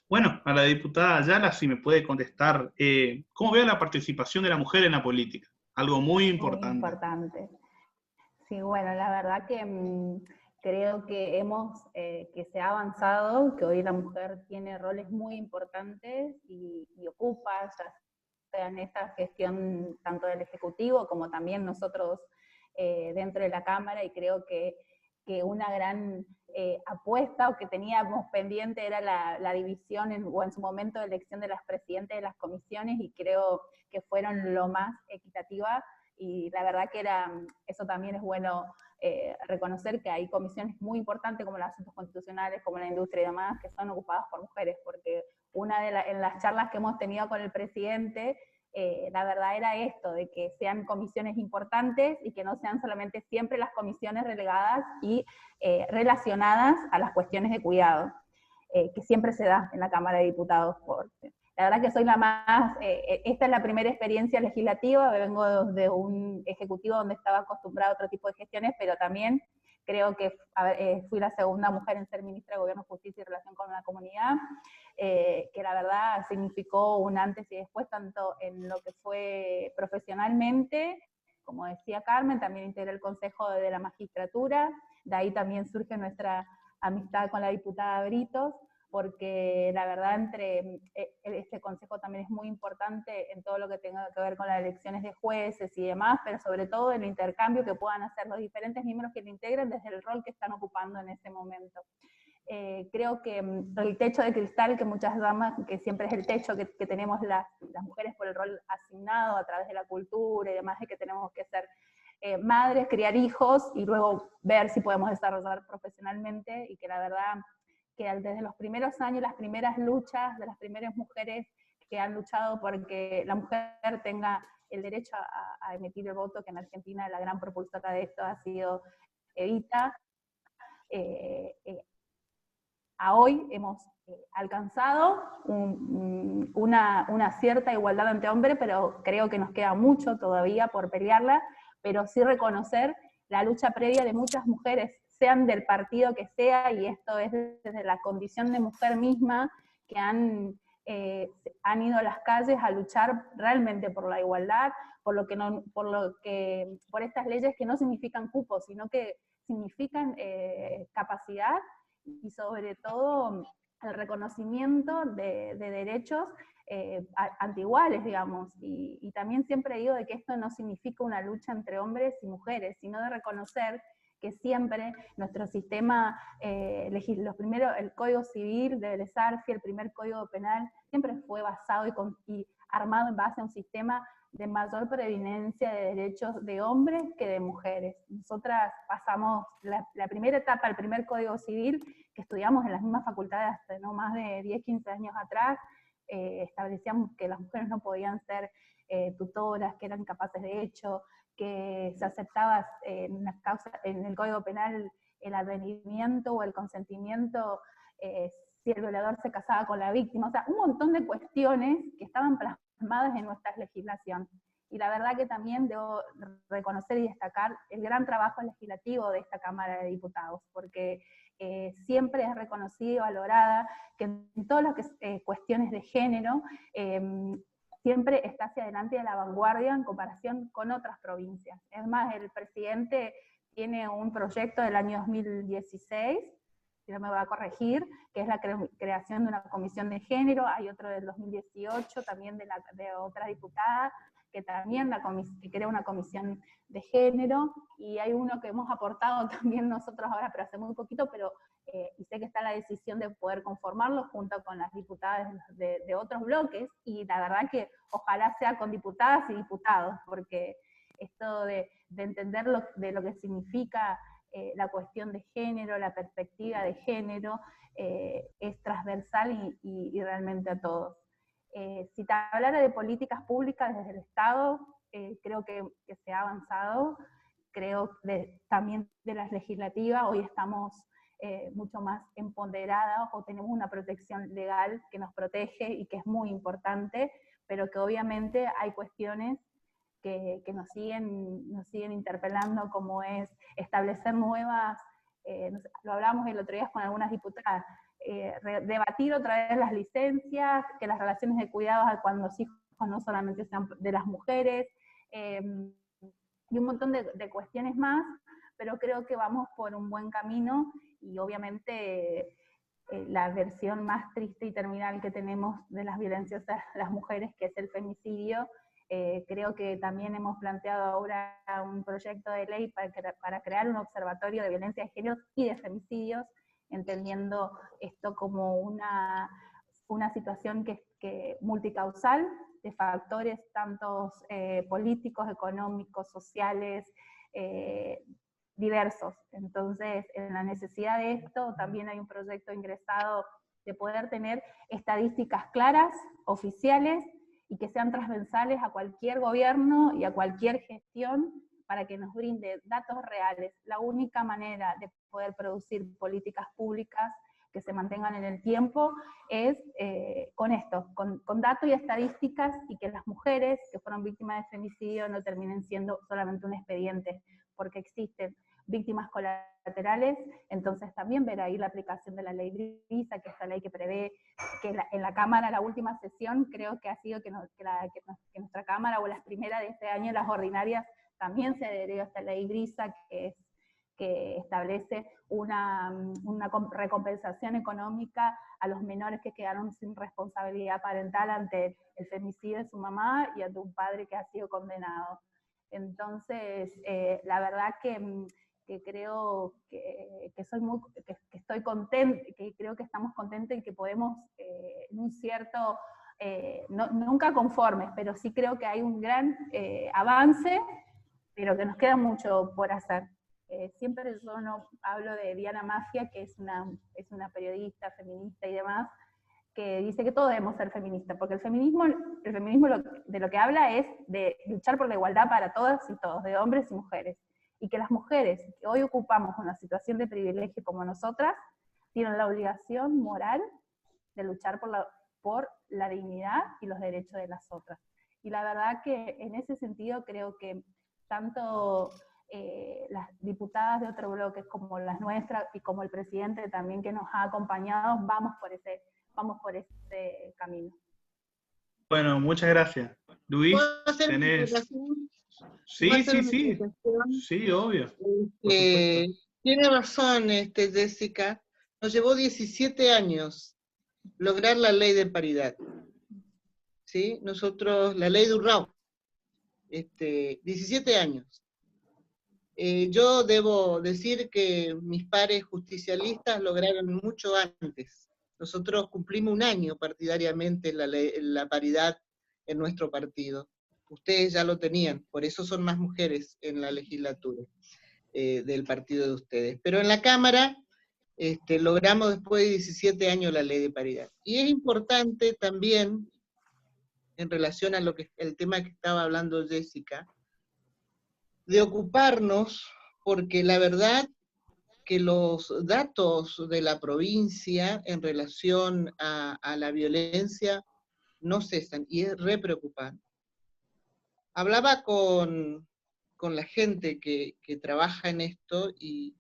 Bueno, a la diputada Ayala, si me puede contestar, ¿cómo ve la participación de la mujer en la política? Algo muy importante. Muy importante. Sí, bueno, la verdad que creo que que se ha avanzado, que hoy la mujer tiene roles muy importantes y ocupa, ya sea en esta gestión tanto del Ejecutivo como también nosotros dentro de la Cámara, y creo que una gran apuesta o que teníamos pendiente era la división o en su momento de elección de las presidentes de las comisiones, y creo que fueron lo más equitativa, y la verdad que eso también es bueno reconocer que hay comisiones muy importantes como los asuntos constitucionales, como la industria y demás, que son ocupadas por mujeres, porque en las charlas que hemos tenido con el presidente, la verdad era esto, de que sean comisiones importantes y que no sean solamente siempre las comisiones relegadas y relacionadas a las cuestiones de cuidado, que siempre se da en la Cámara de Diputados. La verdad que soy esta es la primera experiencia legislativa, vengo de un ejecutivo donde estaba acostumbrado a otro tipo de gestiones, pero también creo que fui la segunda mujer en ser ministra de Gobierno, Justicia y Relación con la Comunidad, que la verdad significó un antes y después, tanto en lo que fue profesionalmente, como decía Carmen, también integré el Consejo de la Magistratura, de ahí también surge nuestra amistad con la diputada Britos, porque la verdad este consejo también es muy importante en todo lo que tenga que ver con las elecciones de jueces y demás, pero sobre todo en el intercambio que puedan hacer los diferentes miembros que lo integran desde el rol que están ocupando en ese momento. Creo que el techo de cristal que muchas damas, que siempre es el techo que tenemos las mujeres por el rol asignado a través de la cultura y demás, de que tenemos que ser madres, criar hijos y luego ver si podemos desarrollar profesionalmente, y que la verdad que desde los primeros años, las primeras luchas de las primeras mujeres que han luchado porque la mujer tenga el derecho a emitir el voto, que en Argentina la gran propulsora de esto ha sido Evita, a hoy hemos alcanzado una cierta igualdad ante hombres, pero creo que nos queda mucho todavía por pelearla, pero sí reconocer la lucha previa de muchas mujeres, sean del partido que sea, y esto es desde la condición de mujer misma, que han ido a las calles a luchar realmente por la igualdad, por estas leyes que no significan cupos, sino que significan capacidad, y sobre todo el reconocimiento de derechos antiguales, digamos, y también siempre digo de que esto no significa una lucha entre hombres y mujeres, sino de reconocer que siempre nuestro sistema, el Código Civil de Belezarfi, el primer Código Penal, siempre fue basado y armado en base a un sistema de mayor preeminencia de derechos de hombres que de mujeres. Nosotras pasamos la primera etapa, el primer Código Civil, que estudiamos en las mismas facultades hasta no más de 10, 15 años atrás, establecíamos que las mujeres no podían ser tutoras, que eran capaces de hecho, que se aceptaba en el Código Penal el advenimiento o el consentimiento si el violador se casaba con la víctima, o sea, un montón de cuestiones que estaban plasmadas en nuestra legislación. Y la verdad que también debo reconocer y destacar el gran trabajo legislativo de esta Cámara de Diputados, porque siempre es reconocida y valorada que en todas las cuestiones de género siempre está hacia adelante y a la vanguardia en comparación con otras provincias. Es más, el presidente tiene un proyecto del año 2016, si no me va a corregir, que es la creación de una comisión de género. Hay otro del 2018 también de otra diputada, que también que crea una comisión de género, y hay uno que hemos aportado también nosotros ahora, pero hace muy poquito, pero y sé que está la decisión de poder conformarlo junto con las diputadas de otros bloques, y la verdad que ojalá sea con diputadas y diputados, porque esto de entender de lo que significa la cuestión de género, la perspectiva de género, es transversal y realmente a todos. Si te hablara de políticas públicas desde el Estado, creo que se ha avanzado, creo también de las legislativas, hoy estamos mucho más empoderadas o tenemos una protección legal que nos protege y que es muy importante, pero que obviamente hay cuestiones que nos siguen interpelando, como es establecer nuevas, lo hablamos el otro día con algunas diputadas, debatir otra vez las licencias, que las relaciones de cuidados cuando los hijos no solamente sean de las mujeres, y un montón de cuestiones más, pero creo que vamos por un buen camino, y obviamente la versión más triste y terminal que tenemos de las violencias a las mujeres, que es el femicidio. Creo que también hemos planteado ahora un proyecto de ley para crear un observatorio de violencia de género y de femicidios, entendiendo esto como una situación que multicausal, de factores tantos políticos, económicos, sociales, diversos. Entonces, en la necesidad de esto, también hay un proyecto ingresado de poder tener estadísticas claras, oficiales, y que sean transversales a cualquier gobierno y a cualquier gestión, para que nos brinde datos reales. La única manera de poder producir políticas públicas que se mantengan en el tiempo es con esto, con datos y estadísticas, y que las mujeres que fueron víctimas de femicidio no terminen siendo solamente un expediente, porque existen víctimas colaterales, entonces también ver ahí la aplicación de la ley Brisa, que es la ley que prevé que en la Cámara, la última sesión, creo que ha sido que nuestra Cámara, o las primeras de este año, las ordinarias, también se adherió a esta ley Brisa, que establece una recompensación económica a los menores que quedaron sin responsabilidad parental ante el femicidio de su mamá y ante un padre que ha sido condenado. Entonces, la verdad que creo que estoy contenta, que creo que estamos contentos y que podemos, en un cierto, nunca conformes, pero sí creo que hay un gran avance, pero que nos queda mucho por hacer. Siempre yo no hablo de Diana Mafia, que es una periodista feminista y demás, que dice que todos debemos ser feministas, porque el feminismo de lo que habla es de luchar por la igualdad para todas y todos, de hombres y mujeres, y que las mujeres que hoy ocupamos una situación de privilegio como nosotras, tienen la obligación moral de luchar por la dignidad y los derechos de las otras. Y la verdad que en ese sentido creo que tanto las diputadas de otros bloques como las nuestras y como el presidente también que nos ha acompañado, vamos por ese camino. Bueno, muchas gracias. Luis, ¿Puedo hacer una tenés... explicación? Sí, ¿Puedo hacer sí, una sí. explicación? Sí, obvio. Por supuesto. Tiene razón Jessica, nos llevó 17 años lograr la ley de paridad. ¿Sí? Nosotros, la ley de Urrao, 17 años. Yo debo decir que mis pares justicialistas lograron mucho antes. Nosotros cumplimos un año partidariamente la paridad en nuestro partido. Ustedes ya lo tenían, por eso son más mujeres en la legislatura del partido de ustedes. Pero en la Cámara logramos después de 17 años la ley de paridad. Y es importante también, en relación a el tema que estaba hablando Jessica, de ocuparnos, porque la verdad que los datos de la provincia en relación a la violencia no cesan, y es re preocupante. Hablaba con la gente que trabaja en esto, y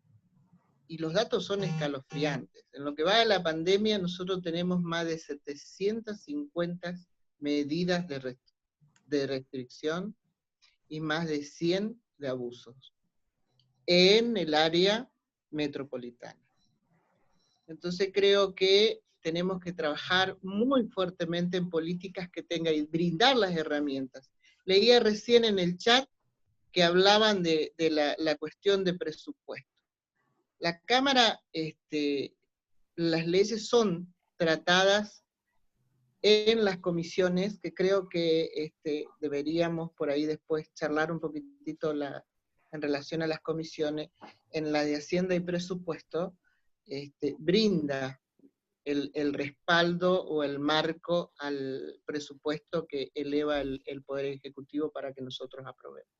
los datos son escalofriantes. En lo que va de la pandemia, nosotros tenemos más de 750 medidas de restricción y más de 100 de abusos en el área metropolitana. Entonces creo que tenemos que trabajar muy fuertemente en políticas que tengan y brindar las herramientas. Leía recién en el chat que hablaban de la cuestión de presupuesto. La Cámara, las leyes son tratadas en las comisiones, que creo que deberíamos por ahí después charlar un poquitito en relación a las comisiones. En la de Hacienda y Presupuesto, brinda el respaldo o el marco al presupuesto que eleva el Poder Ejecutivo para que nosotros aprobemos.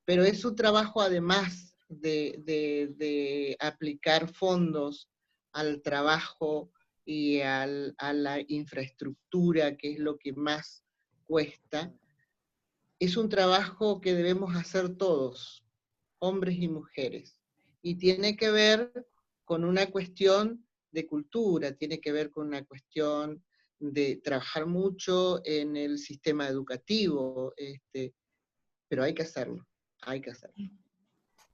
Pero es su trabajo, además de aplicar fondos al trabajo y a la infraestructura, que es lo que más cuesta, es un trabajo que debemos hacer todos, hombres y mujeres. Y tiene que ver con una cuestión de cultura, tiene que ver con una cuestión de trabajar mucho en el sistema educativo, pero hay que hacerlo, hay que hacerlo.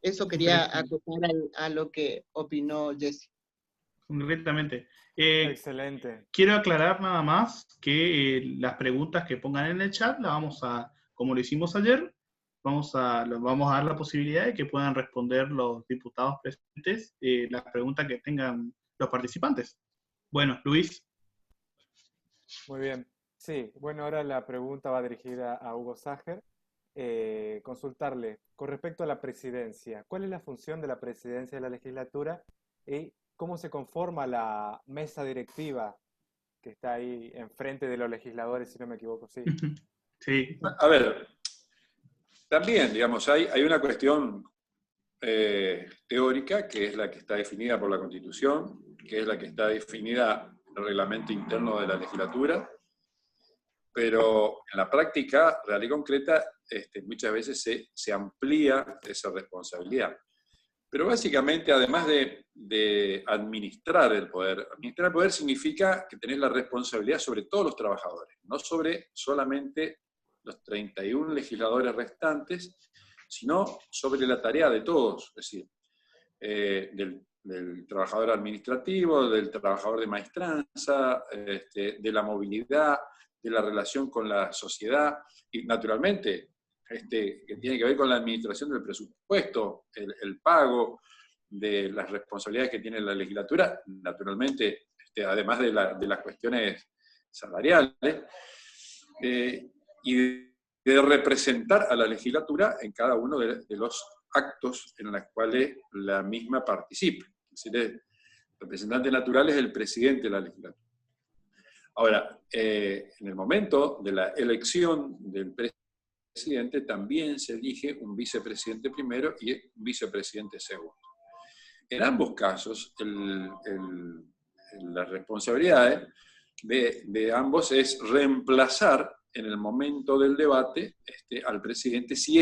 Eso quería acotar a lo que opinó Jessy. Concretamente. Excelente. Quiero aclarar nada más que las preguntas que pongan en el chat las vamos a, como lo hicimos ayer, vamos a dar la posibilidad de que puedan responder los diputados presentes las preguntas que tengan los participantes. Bueno, Luis. Muy bien. Sí, bueno, ahora la pregunta va dirigida a Hugo Sacher. Consultarle, con respecto a la presidencia, ¿cuál es la función de la presidencia de la legislatura y cómo se conforma la mesa directiva que está ahí enfrente de los legisladores, si no me equivoco? Sí. Sí. A ver, también, digamos, hay una cuestión teórica, que es la que está definida por la Constitución, que es la que está definida en el reglamento interno de la legislatura, pero en la práctica real y concreta muchas veces se amplía esa responsabilidad. Pero básicamente, además de administrar el poder significa que tenés la responsabilidad sobre todos los trabajadores, no sobre solamente los 31 legisladores restantes, sino sobre la tarea de todos, es decir, del trabajador administrativo, del trabajador de maestranza, de la movilidad, de la relación con la sociedad, y naturalmente, que tiene que ver con la administración del presupuesto, el pago de las responsabilidades que tiene la legislatura, naturalmente, además de las cuestiones salariales, y de representar a la legislatura en cada uno de los actos en los cuales la misma participa. Es decir, el representante natural es el presidente de la legislatura. Ahora, en el momento de la elección del presidente también se elige un vicepresidente primero y un vicepresidente segundo. En ambos casos, las responsabilidades de ambos es reemplazar en el momento del debate al presidente si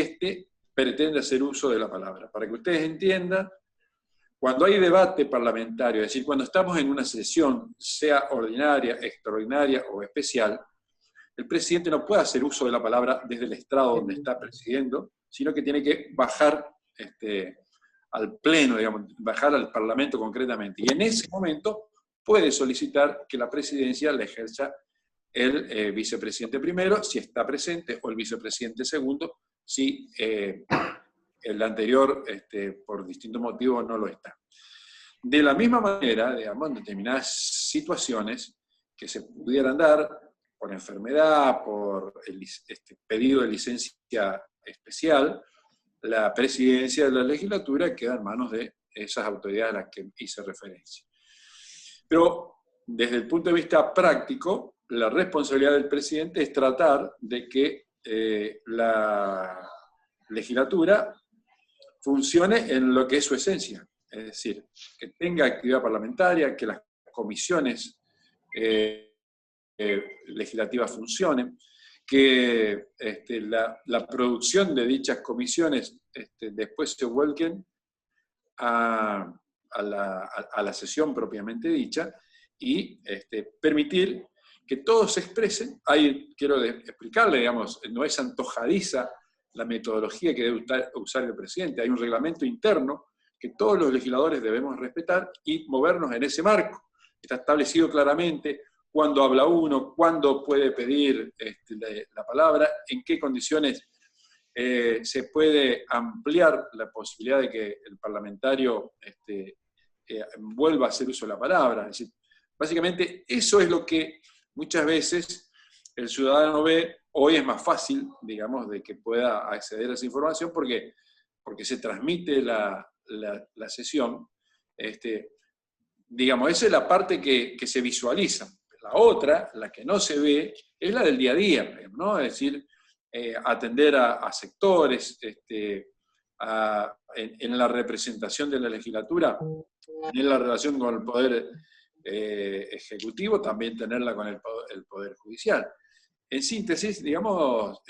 pretende hacer uso de la palabra. Para que ustedes entiendan, cuando hay debate parlamentario, es decir, cuando estamos en una sesión, sea ordinaria, extraordinaria o especial, el presidente no puede hacer uso de la palabra desde el estrado donde está presidiendo, sino que tiene que bajar al pleno, digamos, bajar al Parlamento concretamente. Y en ese momento puede solicitar que la presidencia la ejerza el vicepresidente primero, si está presente, o el vicepresidente segundo, si el anterior, por distintos motivos, no lo está. De la misma manera, digamos, en determinadas situaciones que se pudieran dar por enfermedad, por el pedido de licencia especial, la presidencia de la legislatura queda en manos de esas autoridades a las que hice referencia. Pero desde el punto de vista práctico, la responsabilidad del presidente es tratar de que la legislatura funcione en lo que es su esencia, es decir, que tenga actividad parlamentaria, que las comisiones legislativas funcionen, que la producción de dichas comisiones después se vuelquen a la sesión propiamente dicha y permitir que todos se expresen. Ahí quiero explicarle, digamos, no es antojadiza la metodología que debe usar el presidente. Hay un reglamento interno que todos los legisladores debemos respetar y movernos en ese marco. Está establecido claramente cuándo habla uno, cuándo puede pedir la palabra, en qué condiciones se puede ampliar la posibilidad de que el parlamentario vuelva a hacer uso de la palabra. Es decir, básicamente eso es lo que muchas veces el ciudadano ve. Hoy es más fácil, digamos, de que pueda acceder a esa información porque se transmite la sesión. Digamos, esa es la parte que se visualiza. La otra, la que no se ve, es la del día a día, ¿no? Es decir, atender a sectores, en la representación de la legislatura, en la relación con el Poder Ejecutivo, también tenerla con el Poder Judicial. En síntesis, digamos,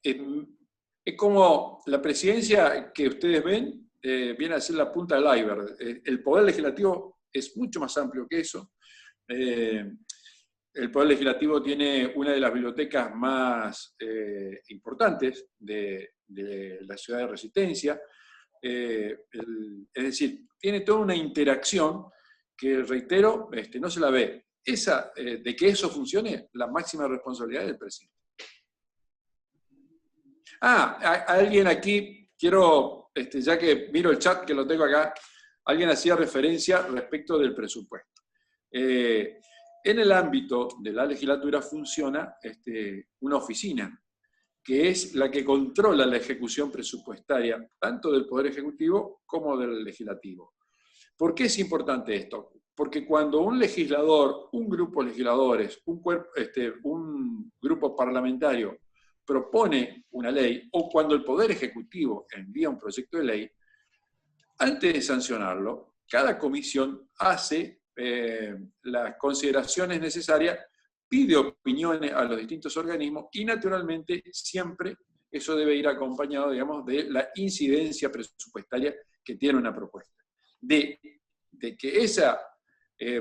es como la presidencia que ustedes ven, viene a ser la punta del iceberg. El Poder Legislativo es mucho más amplio que eso. El Poder Legislativo tiene una de las bibliotecas más importantes de la ciudad de Resistencia. Es decir, tiene toda una interacción que, reitero, no se la ve. De que eso funcione, la máxima responsabilidad del presidente. Alguien aquí, quiero, ya que miro el chat que lo tengo acá, alguien hacía referencia respecto del presupuesto. En el ámbito de la legislatura funciona una oficina, que es la que controla la ejecución presupuestaria, tanto del Poder Ejecutivo como del Legislativo. ¿Por qué es importante esto? Porque cuando un legislador, un grupo de legisladores, un grupo parlamentario propone una ley, o cuando el Poder Ejecutivo envía un proyecto de ley, antes de sancionarlo, cada comisión hace las consideraciones necesarias, pide opiniones a los distintos organismos y naturalmente siempre eso debe ir acompañado, digamos, de la incidencia presupuestaria que tiene una propuesta. De que esa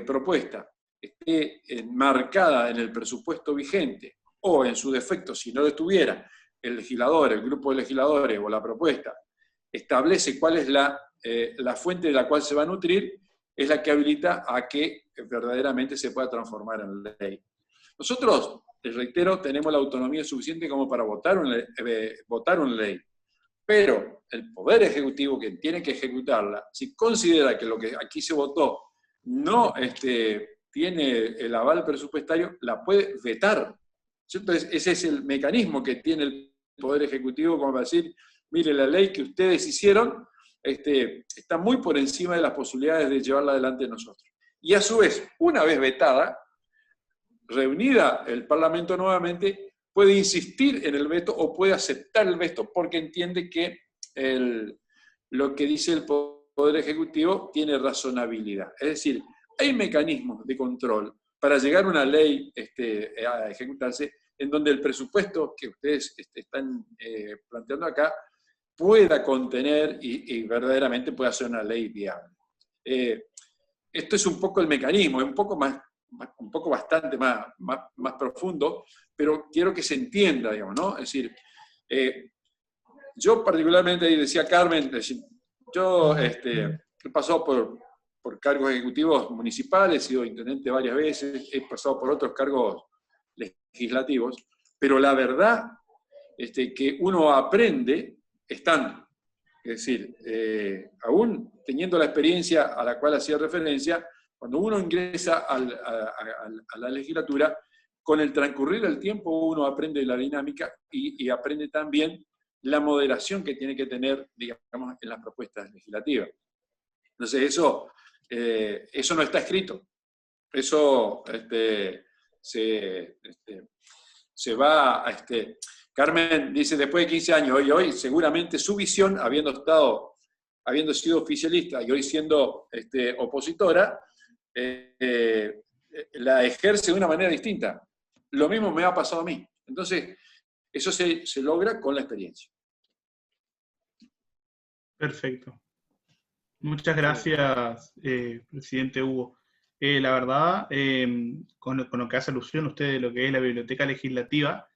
propuesta esté enmarcada en el presupuesto vigente, o en su defecto, si no lo estuviera, el legislador, el grupo de legisladores o la propuesta establece cuál es la fuente de la cual se va a nutrir, es la que habilita a que verdaderamente se pueda transformar en ley. Nosotros, les reitero, tenemos la autonomía suficiente como para votar una ley, pero el Poder Ejecutivo, que tiene que ejecutarla, si considera que lo que aquí se votó no tiene el aval presupuestario, la puede vetar. Entonces, ese es el mecanismo que tiene el Poder Ejecutivo como para decir, mire, la ley que ustedes hicieron está muy por encima de las posibilidades de llevarla adelante nosotros. Y a su vez, una vez vetada, reunida el Parlamento nuevamente, puede insistir en el veto o puede aceptar el veto porque entiende que lo que dice el Poder Ejecutivo tiene razonabilidad. Es decir, hay mecanismos de control para llegar a una ley a ejecutarse en donde el presupuesto que ustedes están planteando acá pueda contener y verdaderamente pueda ser una ley viable. Esto es un poco el mecanismo, es un poco bastante más profundo, pero quiero que se entienda, digamos, ¿no? Es decir, yo particularmente, y decía Carmen, yo he pasado por cargos ejecutivos municipales, he sido intendente varias veces, he pasado por otros cargos legislativos, pero la verdad que uno aprende estando. Es decir, aún teniendo la experiencia a la cual hacía referencia, cuando uno ingresa a la legislatura, con el transcurrir del tiempo uno aprende la dinámica y aprende también la moderación que tiene que tener, digamos, en las propuestas legislativas. Entonces eso no está escrito. Eso se va a... Carmen dice, después de 15 años, hoy seguramente su visión, habiendo sido oficialista y hoy siendo opositora, la ejerce de una manera distinta. Lo mismo me ha pasado a mí. Entonces, eso se logra con la experiencia. Perfecto. Muchas gracias, presidente Hugo. La verdad, con lo que hace alusión usted de lo que es la biblioteca legislativa,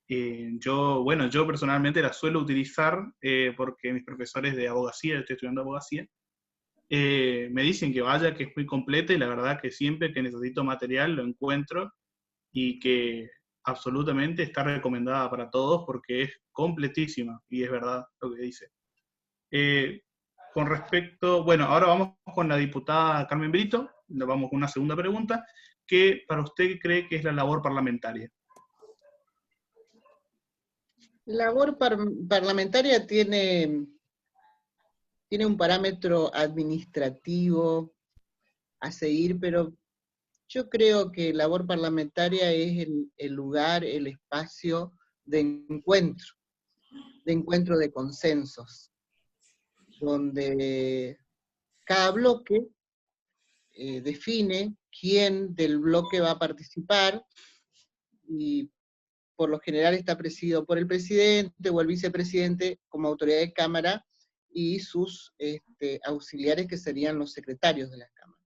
yo personalmente la suelo utilizar porque mis profesores de abogacía, estoy estudiando abogacía, me dicen que vaya, que es muy completa, y la verdad que siempre que necesito material lo encuentro, y que absolutamente está recomendada para todos porque es completísima, y es verdad lo que dice. Con respecto, bueno, ahora vamos con la diputada Carmen Brito, vamos con una segunda pregunta, ¿qué para usted cree que es la labor parlamentaria? Labor parlamentaria tiene un parámetro administrativo a seguir, pero yo creo que labor parlamentaria es el lugar, el espacio de encuentro de consensos, donde cada bloque define quién del bloque va a participar, y por lo general está presidido por el presidente o el vicepresidente como autoridad de Cámara, y sus auxiliares, que serían los secretarios de la Cámara.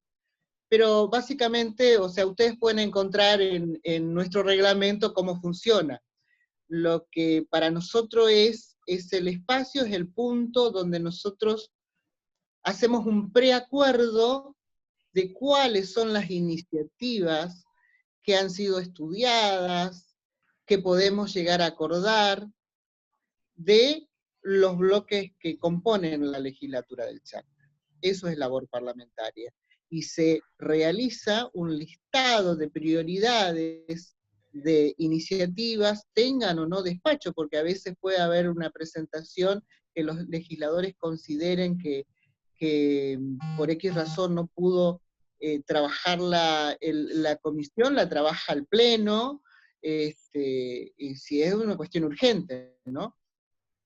Pero básicamente, o sea, ustedes pueden encontrar en nuestro reglamento cómo funciona. Lo que para nosotros es el espacio, es el punto donde nosotros hacemos un preacuerdo de cuáles son las iniciativas que han sido estudiadas, que podemos llegar a acordar, de los bloques que componen la legislatura del Chaco. Eso es labor parlamentaria. Y se realiza un listado de prioridades, de iniciativas, tengan o no despacho, porque a veces puede haber una presentación que los legisladores consideren que por X razón no pudo trabajar la comisión, la trabaja el pleno, y si es una cuestión urgente, ¿no?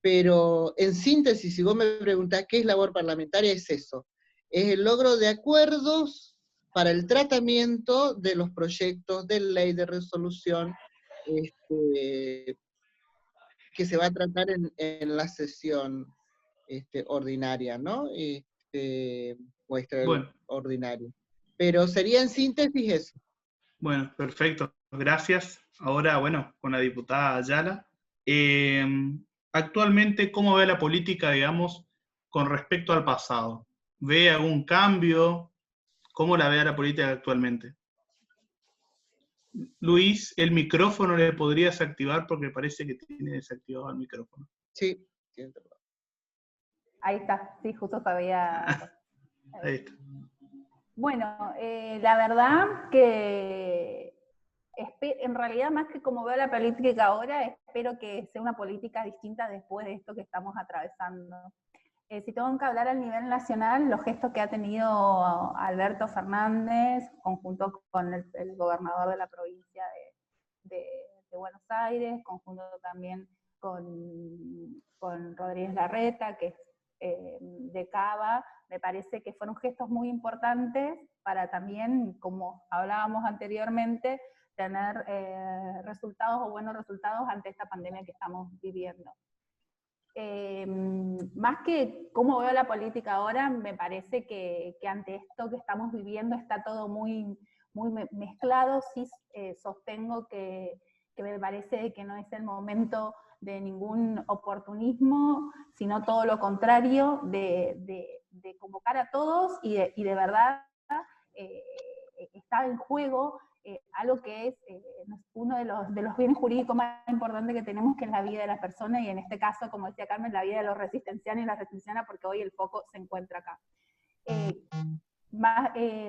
Pero en síntesis, si vos me preguntás qué es labor parlamentaria, es eso. Es el logro de acuerdos para el tratamiento de los proyectos de ley, de resolución, que se va a tratar en la sesión ordinaria, ¿no? O Bueno, extraordinaria. Pero sería en síntesis eso. bueno, perfecto. Gracias. Ahora, bueno, con la diputada Ayala. Actualmente, ¿cómo ve la política, digamos, con respecto al pasado? ¿Ve algún cambio? ¿Cómo la ve a la política actualmente? Luis, el micrófono le podrías activar porque parece que tiene desactivado el micrófono. Sí. Ahí está, sí, justo sabía. Ahí está. Bueno, la verdad que en realidad, más que como veo la política ahora, espero que sea una política distinta después de esto que estamos atravesando. Si tengo que hablar a nivel nacional, los gestos que ha tenido Alberto Fernández, conjunto con el gobernador de la provincia de Buenos Aires, conjunto también con Rodríguez Larreta, que es de Cava, me parece que fueron gestos muy importantes para también, como hablábamos anteriormente, tener resultados o buenos resultados ante esta pandemia que estamos viviendo. Más que cómo veo la política ahora, me parece que ante esto que estamos viviendo está todo muy, muy mezclado. Sí, sostengo que me parece que no es el momento de ningún oportunismo, sino todo lo contrario, de convocar a todos y de verdad está en juego algo que es uno de los bienes jurídicos más importantes que tenemos, que es la vida de las personas, y en este caso, como decía Carmen, la vida de los resistencianos y las resistencianas, porque hoy el foco se encuentra acá.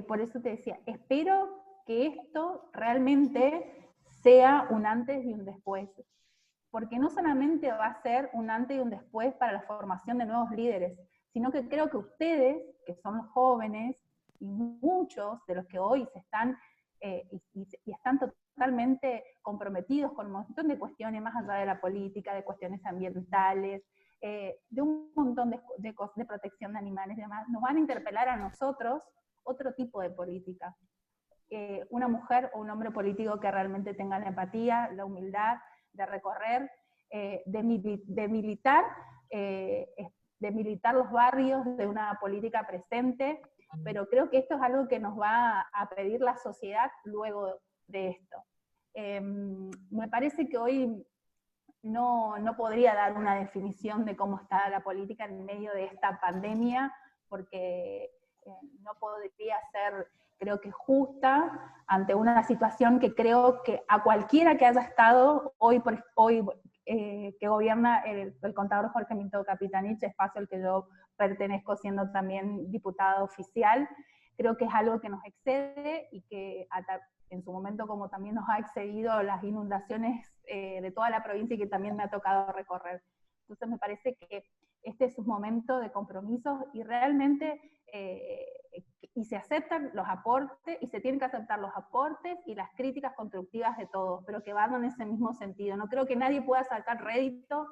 Por eso te decía, espero que esto realmente sea un antes y un después, porque no solamente va a ser un antes y un después para la formación de nuevos líderes, sino que creo que ustedes, que son los jóvenes, y muchos de los que hoy se están y están totalmente comprometidos con un montón de cuestiones más allá de la política, de cuestiones ambientales, de un montón de protección de animales y demás, nos van a interpelar a nosotros otro tipo de política. Una mujer o un hombre político que realmente tenga la empatía, la humildad de recorrer, de militar los barrios, de una política presente, pero creo que esto es algo que nos va a pedir la sociedad luego de esto. Me parece que hoy no podría dar una definición de cómo está la política en medio de esta pandemia, porque no podría ser, creo que justa, ante una situación que creo que a cualquiera que haya estado hoy que gobierna el contador Jorge Minto Capitanich, espacio al que yo pertenezco siendo también diputada oficial, creo que es algo que nos excede y que en su momento, como también nos ha excedido las inundaciones de toda la provincia y que también me ha tocado recorrer. Entonces me parece que este es un momento de compromisos y realmente y se aceptan los aportes, y se tienen que aceptar los aportes y las críticas constructivas de todos, pero que van en ese mismo sentido. No creo que nadie pueda sacar rédito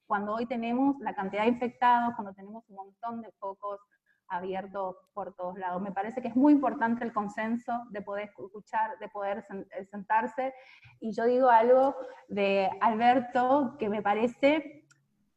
cuando hoy tenemos la cantidad de infectados, cuando tenemos un montón de focos abiertos por todos lados. Me parece que es muy importante el consenso, de poder escuchar, de poder sentarse, y yo digo algo de Alberto que me parece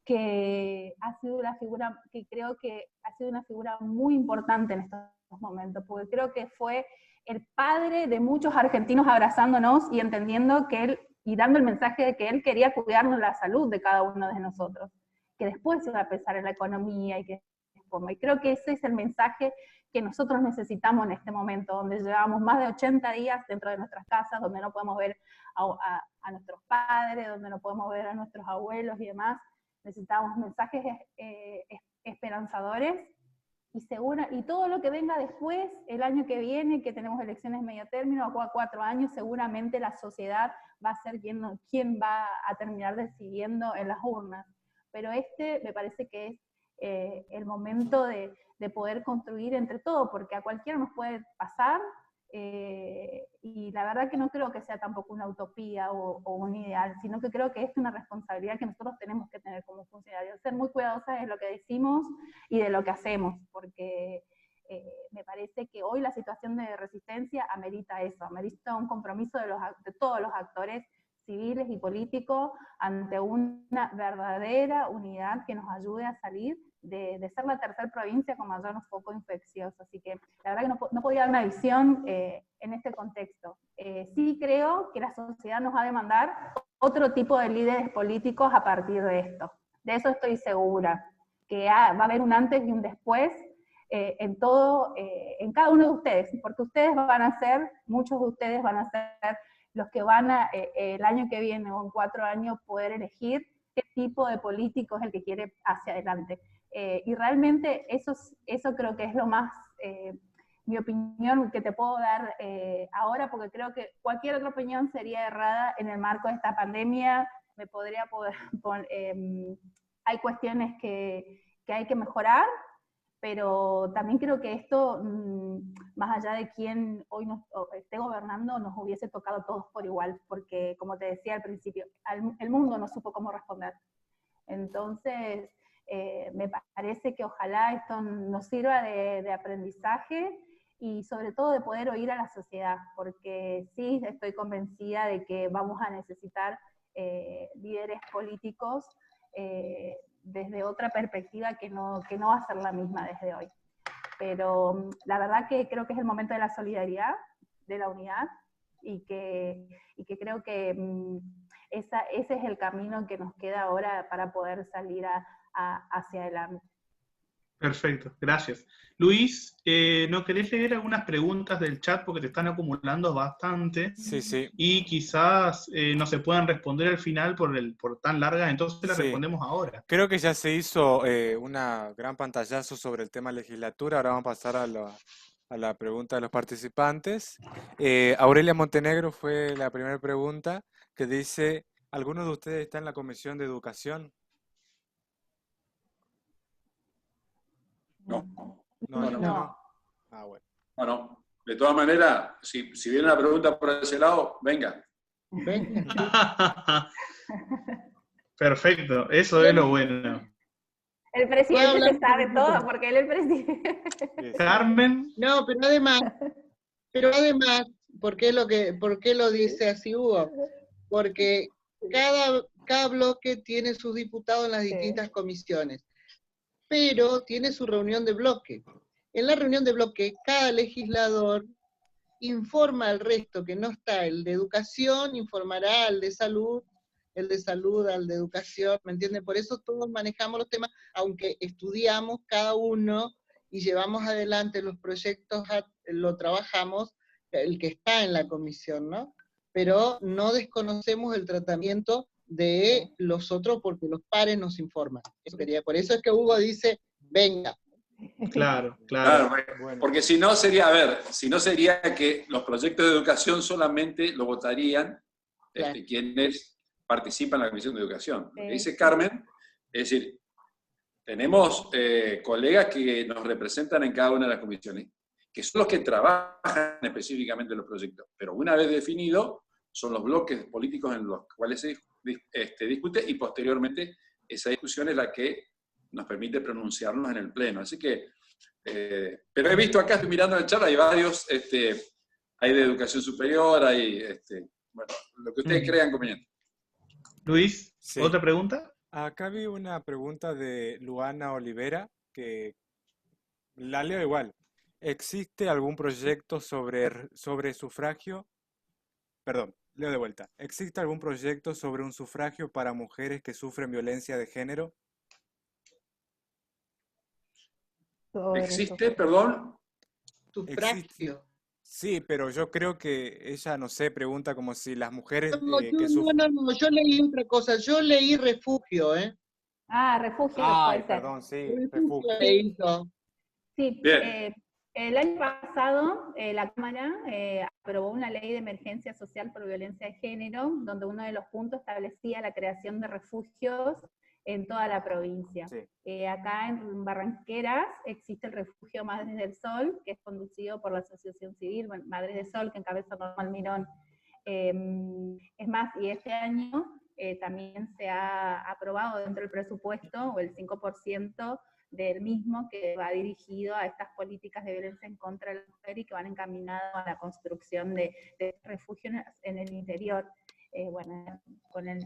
que ha sido una figura, que creo que ha sido una figura muy importante en estos momentos, porque creo que fue el padre de muchos argentinos abrazándonos y entendiendo que él, y dando el mensaje de que él quería cuidarnos la salud de cada uno de nosotros, que después se iba a pensar en la economía, y creo que ese es el mensaje que nosotros necesitamos en este momento, donde llevamos más de 80 días dentro de nuestras casas, donde no podemos ver a nuestros padres, donde no podemos ver a nuestros abuelos y demás. Necesitamos mensajes esperanzadores, y todo lo que venga después, el año que viene, que tenemos elecciones medio término, a 4 años, seguramente la sociedad va a ser quien va a terminar decidiendo en las urnas. Pero me parece que es el momento de poder construir entre todos, porque a cualquiera nos puede pasar, y la verdad que no creo que sea tampoco una utopía o un ideal, sino que creo que es una responsabilidad que nosotros tenemos que tener como funcionarios, ser muy cuidadosas de lo que decimos y de lo que hacemos, porque me parece que hoy la situación de resistencia amerita eso, amerita un compromiso de todos los actores, civiles y políticos ante una verdadera unidad que nos ayude a salir de ser la tercera provincia con mayor foco infeccioso. Así que la verdad que no podía dar una visión en este contexto. Sí creo que la sociedad nos va a demandar otro tipo de líderes políticos a partir de esto. De eso estoy segura, que va a haber un antes y un después en cada uno de ustedes, porque ustedes van a ser, muchos de ustedes van a ser los que van a, el año que viene o en 4 años, poder elegir qué tipo de político es el que quiere hacia adelante. Y realmente eso creo que es lo más, mi opinión que te puedo dar ahora, porque creo que cualquier otra opinión sería errada en el marco de esta pandemia. Me podría hay cuestiones que hay que mejorar, pero también creo que esto, más allá de quién hoy esté gobernando, nos hubiese tocado a todos por igual, porque como te decía al principio, el mundo no supo cómo responder. Entonces, me parece que ojalá esto nos sirva de aprendizaje y sobre todo de poder oír a la sociedad, porque sí estoy convencida de que vamos a necesitar líderes políticos desde otra perspectiva que no va a ser la misma desde hoy. Pero la verdad que creo que es el momento de la solidaridad, de la unidad, y que creo que ese es el camino que nos queda ahora para poder salir hacia adelante. Perfecto, gracias. Luis, ¿no querés leer algunas preguntas del chat porque te están acumulando bastante? Sí, sí. Y quizás no se puedan responder al final por tan largas, entonces las Sí. respondemos ahora. Creo que ya se hizo una gran pantallazo sobre el tema legislatura. Ahora vamos a pasar a la pregunta de los participantes. Aurelia Montenegro fue la primera pregunta, que dice, ¿alguno de ustedes está en la Comisión de Educación? No. No. Ah, bueno. Bueno, de todas maneras, si viene una pregunta por ese lado, venga. Perfecto, eso es lo bueno. El presidente se sabe todo, porque él es el presidente. Carmen. No, pero además, ¿por qué lo dice así Hugo? Porque cada bloque tiene sus diputados en las distintas comisiones, pero tiene su reunión de bloque. En la reunión de bloque, cada legislador informa al resto que no está. El de educación informará al de salud, el de salud al de educación, ¿me entienden? Por eso todos manejamos los temas, aunque estudiamos cada uno y llevamos adelante los proyectos, lo trabajamos, el que está en la comisión, ¿no? Pero no desconocemos el tratamiento de los otros porque los pares nos informan. Por eso es que Hugo dice, venga. Claro. Bueno. Porque si no sería que los proyectos de educación solamente lo votarían quienes participan en la Comisión de Educación. Lo que dice Carmen, es decir, tenemos colegas que nos representan en cada una de las comisiones, que son los que trabajan específicamente en los proyectos, pero una vez definido, son los bloques políticos en los cuales se discute y posteriormente esa discusión es la que nos permite pronunciarnos en el Pleno. Así que, pero he visto acá, estoy mirando en el chat, hay varios, hay de educación superior, hay, bueno, lo que ustedes crean conveniente. Luis, Sí. ¿otra pregunta? Acá vi una pregunta de Luana Olivera, que la leo igual. ¿Existe algún proyecto sobre sufragio? Perdón, leo de vuelta. ¿Existe algún proyecto sobre un sufragio para mujeres que sufren violencia de género? ¿Existe, perdón? Sufragio. Sí, pero yo creo que ella, no sé, pregunta como si las mujeres No, yo leí otra cosa, yo leí refugio, ¿eh? Refugio Ay, puede ser. perdón, sí, refugio. Sí, el año pasado la Cámara aprobó una ley de emergencia social por violencia de género, donde uno de los puntos establecía la creación de refugios en toda la provincia. Sí. Acá en Barranqueras existe el refugio Madres del Sol, que es conducido por la Asociación Civil Madres del Sol, que encabeza Normal Mirón. Es más, y este año también se ha aprobado dentro del presupuesto, o el 5% del mismo, que va dirigido a estas políticas de violencia en contra de la mujer y que van encaminados a la construcción de refugios en el interior. bueno, con el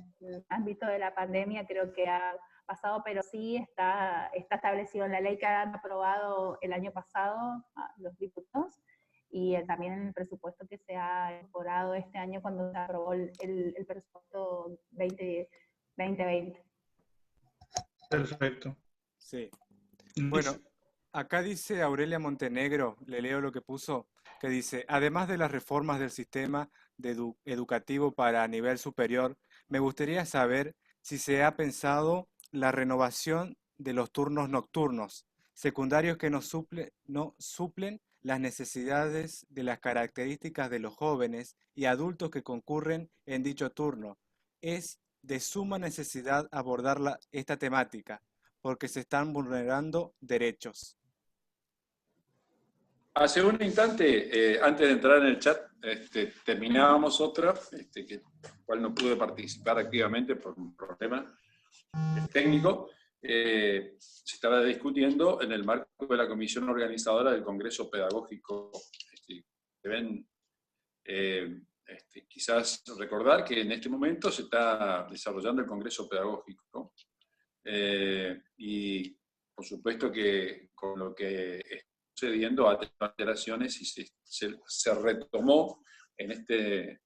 ámbito de la pandemia creo que ha pasado, pero sí está establecido en la ley que han aprobado el año pasado los diputados, y también en el presupuesto que se ha incorporado este año cuando se aprobó el presupuesto 2020. Perfecto. Sí. Bueno, acá dice Aurelia Montenegro, le leo lo que puso, que dice, además de las reformas del sistema educativo para nivel superior, me gustaría saber si se ha pensado la renovación de los turnos nocturnos, secundarios que no suplen las necesidades de las características de los jóvenes y adultos que concurren en dicho turno. Es de suma necesidad abordar esta temática, porque se están vulnerando derechos. Hace un instante, antes de entrar en el chat, terminábamos otra, que cual no pude participar activamente por un problema técnico. Se estaba discutiendo en el marco de la comisión organizadora del Congreso Pedagógico. Deben quizás recordar que en este momento se está desarrollando el Congreso Pedagógico, y por supuesto que con lo que está sucediendo ha tenido alteraciones y se retomó en este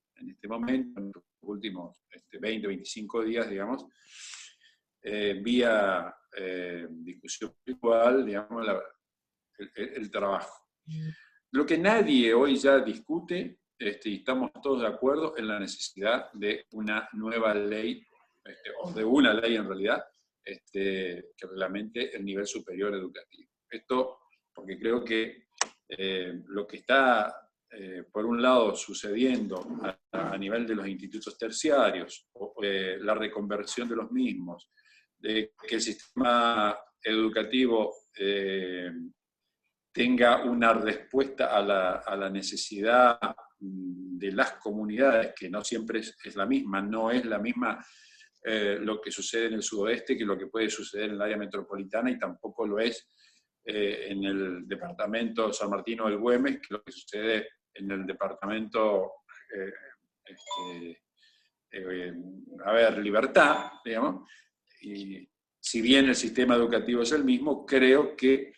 momento, en los últimos 20, 25 días, digamos, vía discusión virtual, digamos, el trabajo. Lo que nadie hoy ya discute, y estamos todos de acuerdo en la necesidad de una nueva ley, o de una ley en realidad, que reglamente el nivel superior educativo. Esto porque creo que lo que está, por un lado, sucediendo a nivel de los institutos terciarios, la reconversión de los mismos, de que el sistema educativo tenga una respuesta a la necesidad de las comunidades, que no siempre es la misma, no es la misma lo que sucede en el sudoeste que lo que puede suceder en el área metropolitana, y tampoco lo es en el departamento San Martín del Güemes, que lo que sucede en el departamento Libertad, digamos. Y si bien el sistema educativo es el mismo, creo que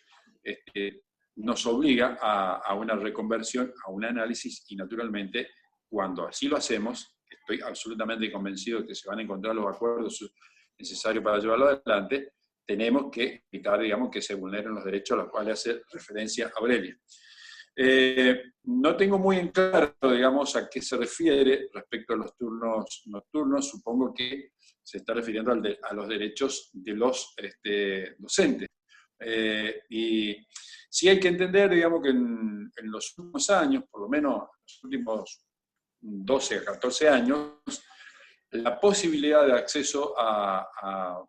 nos obliga a una reconversión, a un análisis, y naturalmente, cuando así lo hacemos, estoy absolutamente convencido de que se van a encontrar los acuerdos necesarios para llevarlo adelante, tenemos que evitar, digamos, que se vulneren los derechos a los cuales hace referencia Aurelia. No tengo muy en claro, digamos, a qué se refiere respecto a los turnos nocturnos. Supongo que se está refiriendo a los derechos de los docentes. Y sí hay que entender, digamos, que en los últimos años, por lo menos los últimos 12 a 14 años, la posibilidad de acceso a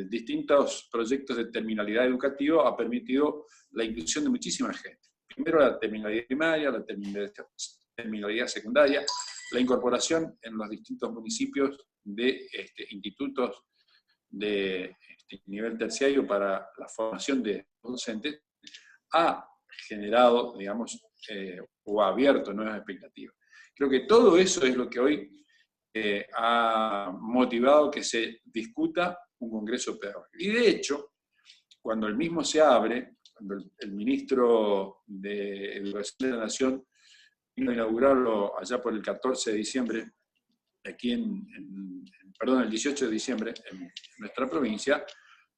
distintos proyectos de terminalidad educativa ha permitido la inclusión de muchísima gente. Primero la terminalidad primaria, la terminalidad secundaria, la incorporación en los distintos municipios de institutos de nivel terciario para la formación de docentes, ha generado, digamos, o ha abierto nuevas expectativas. Creo que todo eso es lo que hoy ha motivado que se discuta un congreso pedagógico. Y de hecho, cuando el mismo se abre, cuando el ministro de Educación de la Nación vino a inaugurarlo allá por el 14 de diciembre, aquí el 18 de diciembre en nuestra provincia,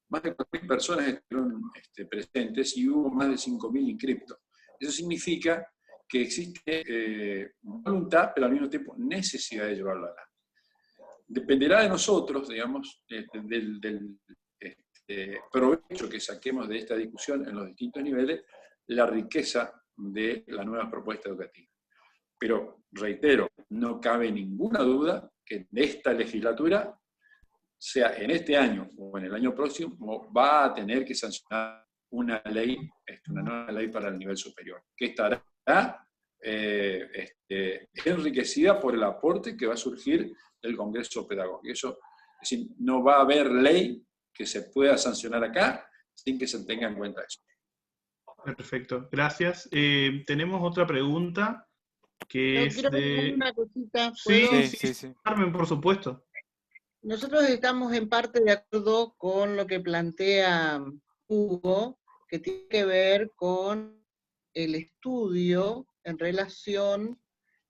más de 4.000 personas estuvieron presentes y hubo más de 5.000 inscriptos. Eso significa que existe voluntad, pero al mismo tiempo necesidad de llevarlo adelante. Dependerá de nosotros, digamos, del provecho que saquemos de esta discusión en los distintos niveles, la riqueza de la nueva propuesta educativa. Pero, reitero, no cabe ninguna duda que de esta legislatura, sea en este año o en el año próximo, va a tener que sancionar una ley, una nueva ley para el nivel superior, que estará enriquecida por el aporte que va a surgir del Congreso Pedagógico. Eso, es decir, no va a haber ley que se pueda sancionar acá sin que se tenga en cuenta eso. Perfecto, gracias. Tenemos otra pregunta que Yo es quiero decir de... una cosita, Sí, ¿puedo? Sí. Carmen, por supuesto. Nosotros estamos en parte de acuerdo con lo que plantea Hugo, que tiene que ver con el estudio en relación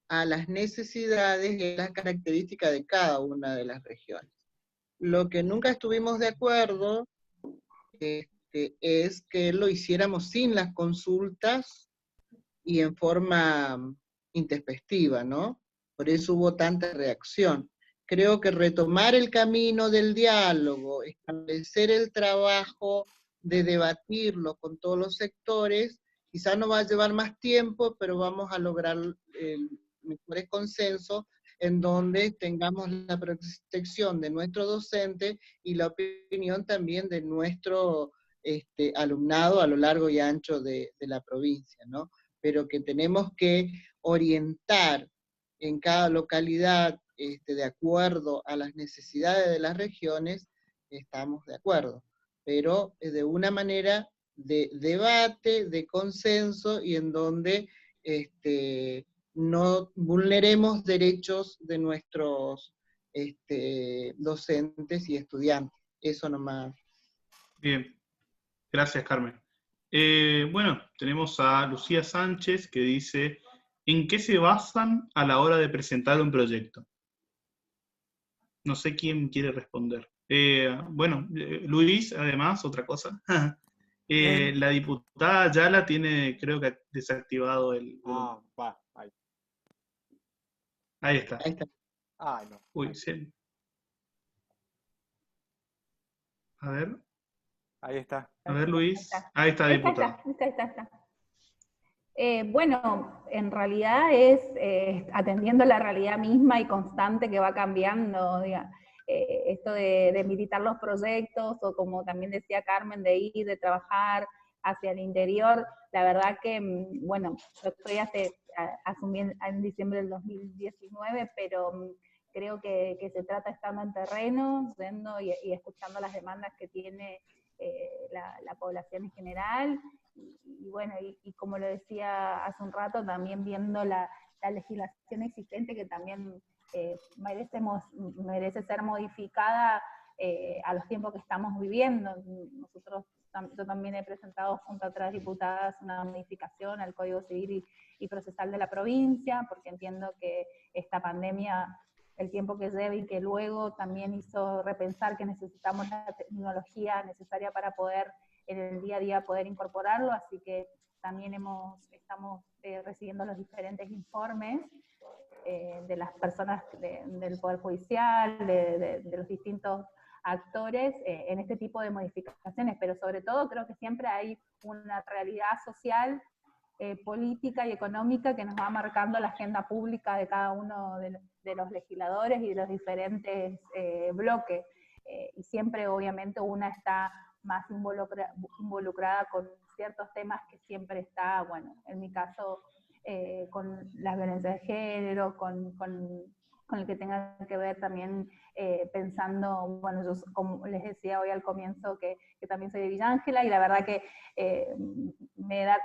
a las necesidades y las características de cada una de las regiones. Lo que nunca estuvimos de acuerdo es que lo hiciéramos sin las consultas y en forma intempestiva, ¿no? Por eso hubo tanta reacción. Creo que retomar el camino del diálogo, establecer el trabajo de debatirlo con todos los sectores, quizás nos va a llevar más tiempo, pero vamos a lograr mejores consensos en donde tengamos la protección de nuestro docente y la opinión también de nuestro alumnado a lo largo y ancho de la provincia, ¿no? Pero que tenemos que orientar en cada localidad de acuerdo a las necesidades de las regiones, estamos de acuerdo, pero de una manera de debate, de consenso, y en donde no vulneremos derechos de nuestros docentes y estudiantes. Eso nomás. Bien, gracias, Carmen. Bueno, tenemos a Lucía Sánchez que dice, ¿en qué se basan a la hora de presentar un proyecto? No sé quién quiere responder. Bueno, Luis, además, otra cosa. La diputada Ayala tiene, creo que desactivado el... Va, ahí. Ahí está. Ahí está. Ay, no. Uy, sí. A ver. Ahí está. A ver, Luis. Ahí está, diputada. Está. Bueno, en realidad es atendiendo la realidad misma y constante que va cambiando, esto de militar los proyectos, o como también decía Carmen, de ir, de trabajar hacia el interior. La verdad que, bueno, yo estoy asumí en diciembre del 2019, pero creo que se trata estando en terreno, yendo y escuchando las demandas que tiene la población en general, y bueno, y como lo decía hace un rato, también viendo la legislación existente, que también merece ser modificada a los tiempos que estamos viviendo. Yo también he presentado junto a otras diputadas una modificación al Código Civil y Procesal de la provincia, porque entiendo que esta pandemia, el tiempo que lleva y que luego también hizo repensar que necesitamos la tecnología necesaria para poder en el día a día poder incorporarlo, así que también estamos recibiendo los diferentes informes de las personas del Poder Judicial, de los distintos actores en este tipo de modificaciones, pero sobre todo creo que siempre hay una realidad social, política y económica que nos va marcando la agenda pública de cada uno de los legisladores y de los diferentes bloques, y siempre obviamente una está más involucrada con ciertos temas que siempre está, bueno, en mi caso, con las violencias de género, con el que tenga que ver también pensando, bueno, yo como les decía hoy al comienzo que también soy de Villa Ángela, y la verdad que me da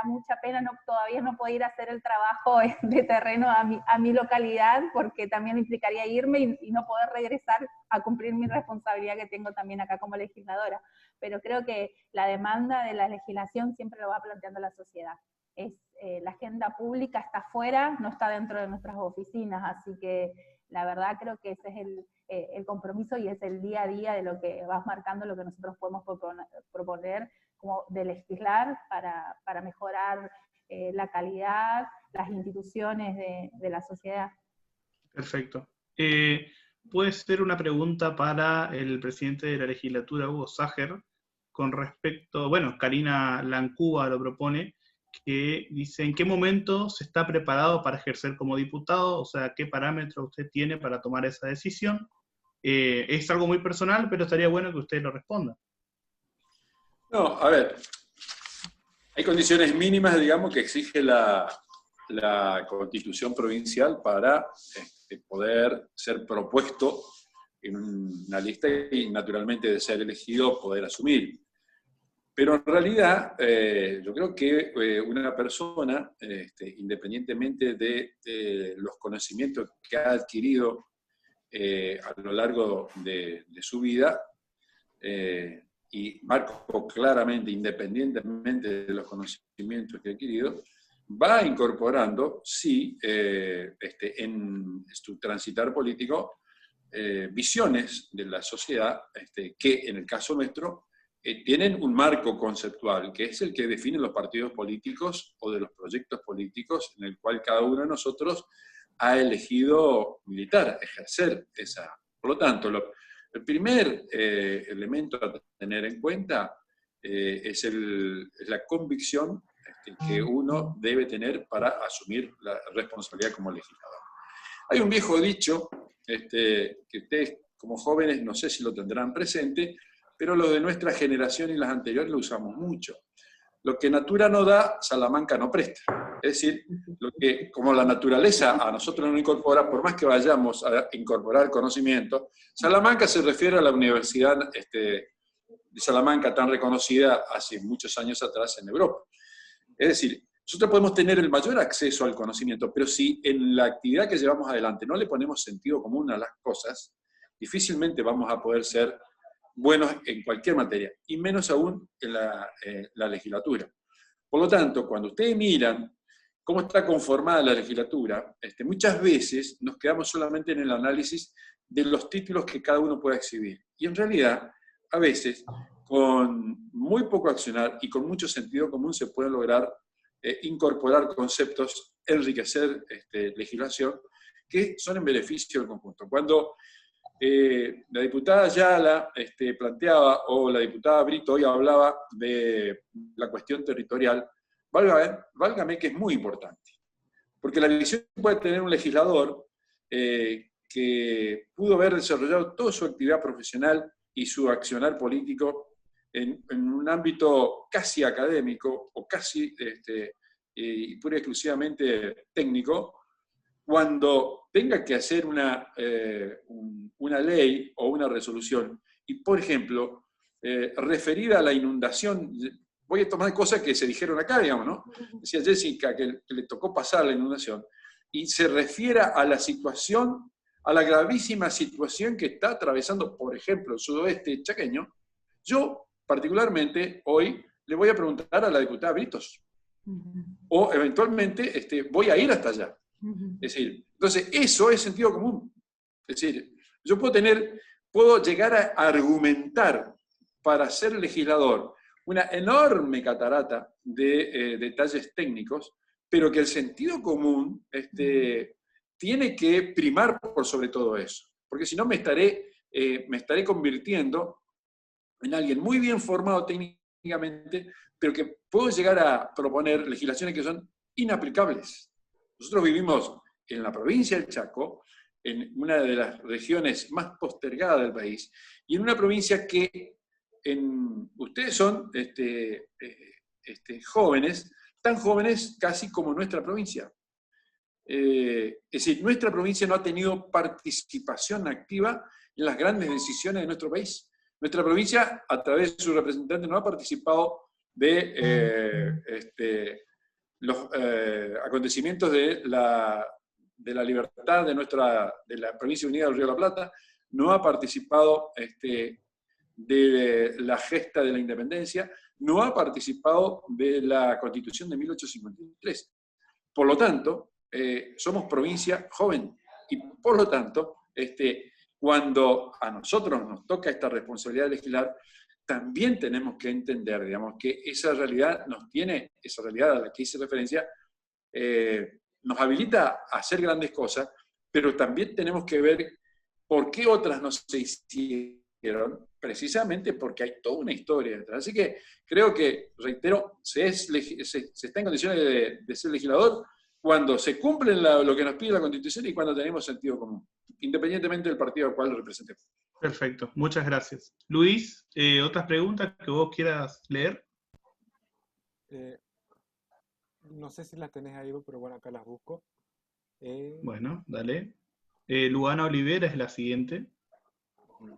mucha pena todavía no poder ir a hacer el trabajo de terreno a mi localidad, porque también implicaría irme y no poder regresar a cumplir mi responsabilidad que tengo también acá como legisladora. Pero creo que la demanda de la legislación siempre lo va planteando la sociedad. La agenda pública está afuera, no está dentro de nuestras oficinas, así que la verdad creo que ese es el compromiso y es el día a día de lo que va marcando lo que nosotros podemos proponer como de legislar para mejorar la calidad, las instituciones de la sociedad. Perfecto. Puede ser una pregunta para el presidente de la legislatura, Hugo Sager, con respecto, bueno, Karina Lancúa lo propone, que dice, ¿en qué momento se está preparado para ejercer como diputado? O sea, ¿qué parámetros usted tiene para tomar esa decisión? Es algo muy personal, pero estaría bueno que usted lo responda. No, a ver, hay condiciones mínimas, digamos, que exige la Constitución provincial para poder ser propuesto en una lista y, naturalmente, de ser elegido, poder asumir. Pero en realidad, yo creo que una persona, independientemente de los conocimientos que ha adquirido a lo largo de su vida, y marco claramente, independientemente de los conocimientos que ha adquirido, va incorporando, sí, en su transitar político, visiones de la sociedad que, en el caso nuestro, tienen un marco conceptual, que es el que define los partidos políticos o de los proyectos políticos en el cual cada uno de nosotros ha elegido militar, ejercer esa. Por lo tanto, el primer elemento a tener en cuenta es la convicción que uno debe tener para asumir la responsabilidad como legislador. Hay un viejo dicho que ustedes como jóvenes no sé si lo tendrán presente, pero lo de nuestra generación y las anteriores lo usamos mucho. Lo que natura no da, Salamanca no presta. Es decir, lo que, como la naturaleza a nosotros no incorpora, por más que vayamos a incorporar conocimiento, Salamanca se refiere a la Universidad de Salamanca, tan reconocida hace muchos años atrás en Europa. Es decir, nosotros podemos tener el mayor acceso al conocimiento, pero si en la actividad que llevamos adelante no le ponemos sentido común a las cosas, difícilmente vamos a poder ser buenos en cualquier materia, y menos aún en la legislatura. Por lo tanto, cuando ustedes miran cómo está conformada la legislatura, muchas veces nos quedamos solamente en el análisis de los títulos que cada uno pueda exhibir. Y en realidad, a veces, con muy poco accionar y con mucho sentido común se pueden lograr incorporar conceptos, enriquecer legislación que son en beneficio del conjunto. Cuando la diputada Ayala planteaba, o la diputada Brito hoy hablaba de la cuestión territorial, válgame que es muy importante. Porque la visión que puede tener un legislador que pudo haber desarrollado toda su actividad profesional y su accionar político en un ámbito casi académico o casi pura y exclusivamente técnico, cuando tenga que hacer una ley o una resolución, y por ejemplo, referida a la inundación, voy a tomar cosas que se dijeron acá, digamos, ¿no? Decía Jessica que le tocó pasar la inundación, y se refiera a la situación, a la gravísima situación que está atravesando, por ejemplo, el sudoeste chaqueño. Yo, particularmente, hoy le voy a preguntar a la diputada Britos, o eventualmente voy a ir hasta allá. Es decir, entonces eso es sentido común. Es decir, yo puedo llegar a argumentar para ser legislador una enorme catarata de detalles técnicos, pero que el sentido común tiene que primar por sobre todo eso. Porque si no me estaré convirtiendo en alguien muy bien formado técnicamente, pero que puedo llegar a proponer legislaciones que son inaplicables. Nosotros vivimos en la provincia del Chaco, en una de las regiones más postergadas del país, y en una provincia que ustedes son jóvenes, tan jóvenes casi como nuestra provincia. Es decir, nuestra provincia no ha tenido participación activa en las grandes decisiones de nuestro país. Nuestra provincia, a través de su representante, no ha participado de los acontecimientos de la libertad de la provincia unida del Río de la Plata, no ha participado de la gesta de la independencia, no ha participado de la Constitución de 1853. Por lo tanto, somos provincia joven, y por lo tanto, cuando a nosotros nos toca esta responsabilidad de legislar, también tenemos que entender, digamos, que esa realidad esa realidad a la que hice referencia, nos habilita a hacer grandes cosas, pero también tenemos que ver por qué otras no se hicieron, precisamente porque hay toda una historia detrás. Así que creo que, reitero, se está en condiciones de ser legislador cuando se cumple lo que nos pide la Constitución y cuando tenemos sentido común, independientemente del partido al cual lo representemos. Perfecto, muchas gracias. Luis, ¿otras preguntas que vos quieras leer? No sé si las tenés ahí, pero bueno, acá las busco. Bueno, dale. Luana Olivera es la siguiente.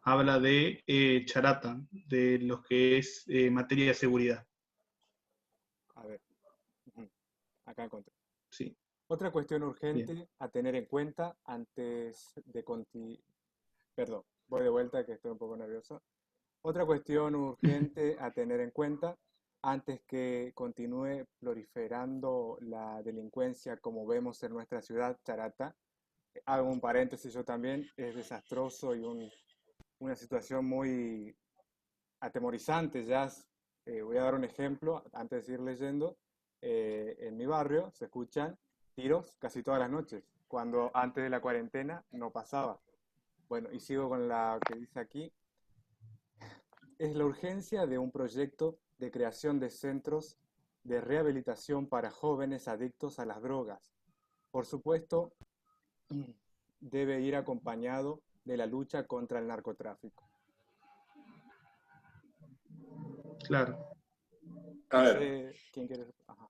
habla de Charata, de lo que es materia de seguridad. A ver, acá encontré. Sí. Otra cuestión urgente Bien. a tener en cuenta antes de Perdón, voy de vuelta que estoy un poco nervioso. Otra cuestión urgente a tener en cuenta antes que continúe proliferando la delincuencia como vemos en nuestra ciudad, Charata. Hago un paréntesis yo también, es desastroso y una situación muy atemorizante ya. Voy a dar un ejemplo antes de ir leyendo. En mi barrio se escuchan tiros casi todas las noches, cuando antes de la cuarentena no pasaba. Bueno, y sigo con la que dice aquí. Es la urgencia de un proyecto de creación de centros de rehabilitación para jóvenes adictos a las drogas. Por supuesto, debe ir acompañado de la lucha contra el narcotráfico. Claro. A No ver, sé quién quiere. Ajá.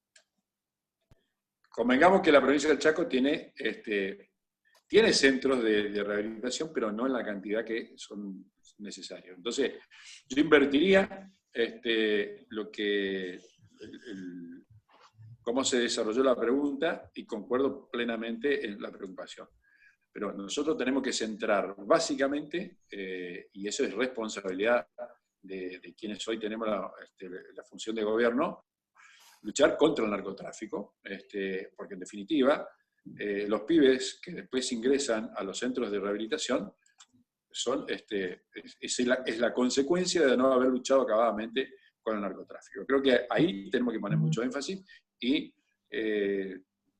convengamos que la provincia del Chaco tiene centros de rehabilitación, pero no en la cantidad que son necesarios. Entonces, yo invertiría cómo se desarrolló la pregunta y concuerdo plenamente en la preocupación. Pero nosotros tenemos que centrar básicamente, y eso es responsabilidad de quienes hoy tenemos la función de gobierno, luchar contra el narcotráfico, porque en definitiva, los pibes que después ingresan a los centros de rehabilitación es la consecuencia de no haber luchado acabadamente con el narcotráfico. Creo que ahí tenemos que poner mucho énfasis y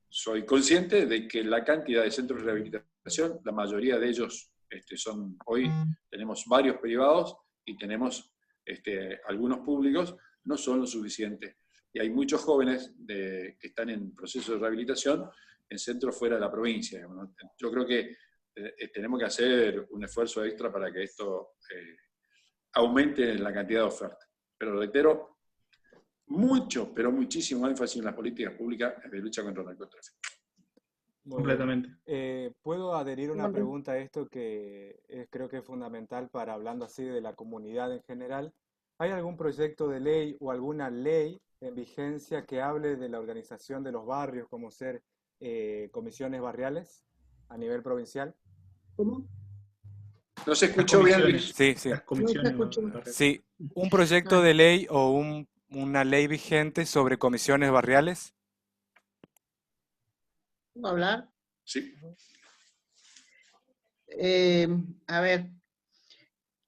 soy consciente de que la cantidad de centros de rehabilitación, la mayoría de ellos hoy tenemos varios privados y tenemos algunos públicos, no son lo suficiente. Y hay muchos jóvenes que están en proceso de rehabilitación en centros fuera de la provincia. Yo creo que tenemos que hacer un esfuerzo extra para que esto aumente la cantidad de oferta. Pero reitero, mucho, pero muchísimo énfasis en las políticas públicas de lucha contra el narcotráfico. Completamente. ¿Puedo adherir una pregunta a esto que creo que es fundamental para hablando así de la comunidad en general? ¿Hay algún proyecto de ley o alguna ley en vigencia que hable de la organización de los barrios como ser comisiones barriales a nivel provincial? ¿Cómo? ¿No se escuchó bien, Luis? Sí, sí. Las comisiones. No se escuchó. Sí, un proyecto de ley o una ley vigente sobre comisiones barriales. ¿Puedo hablar? Sí. A ver,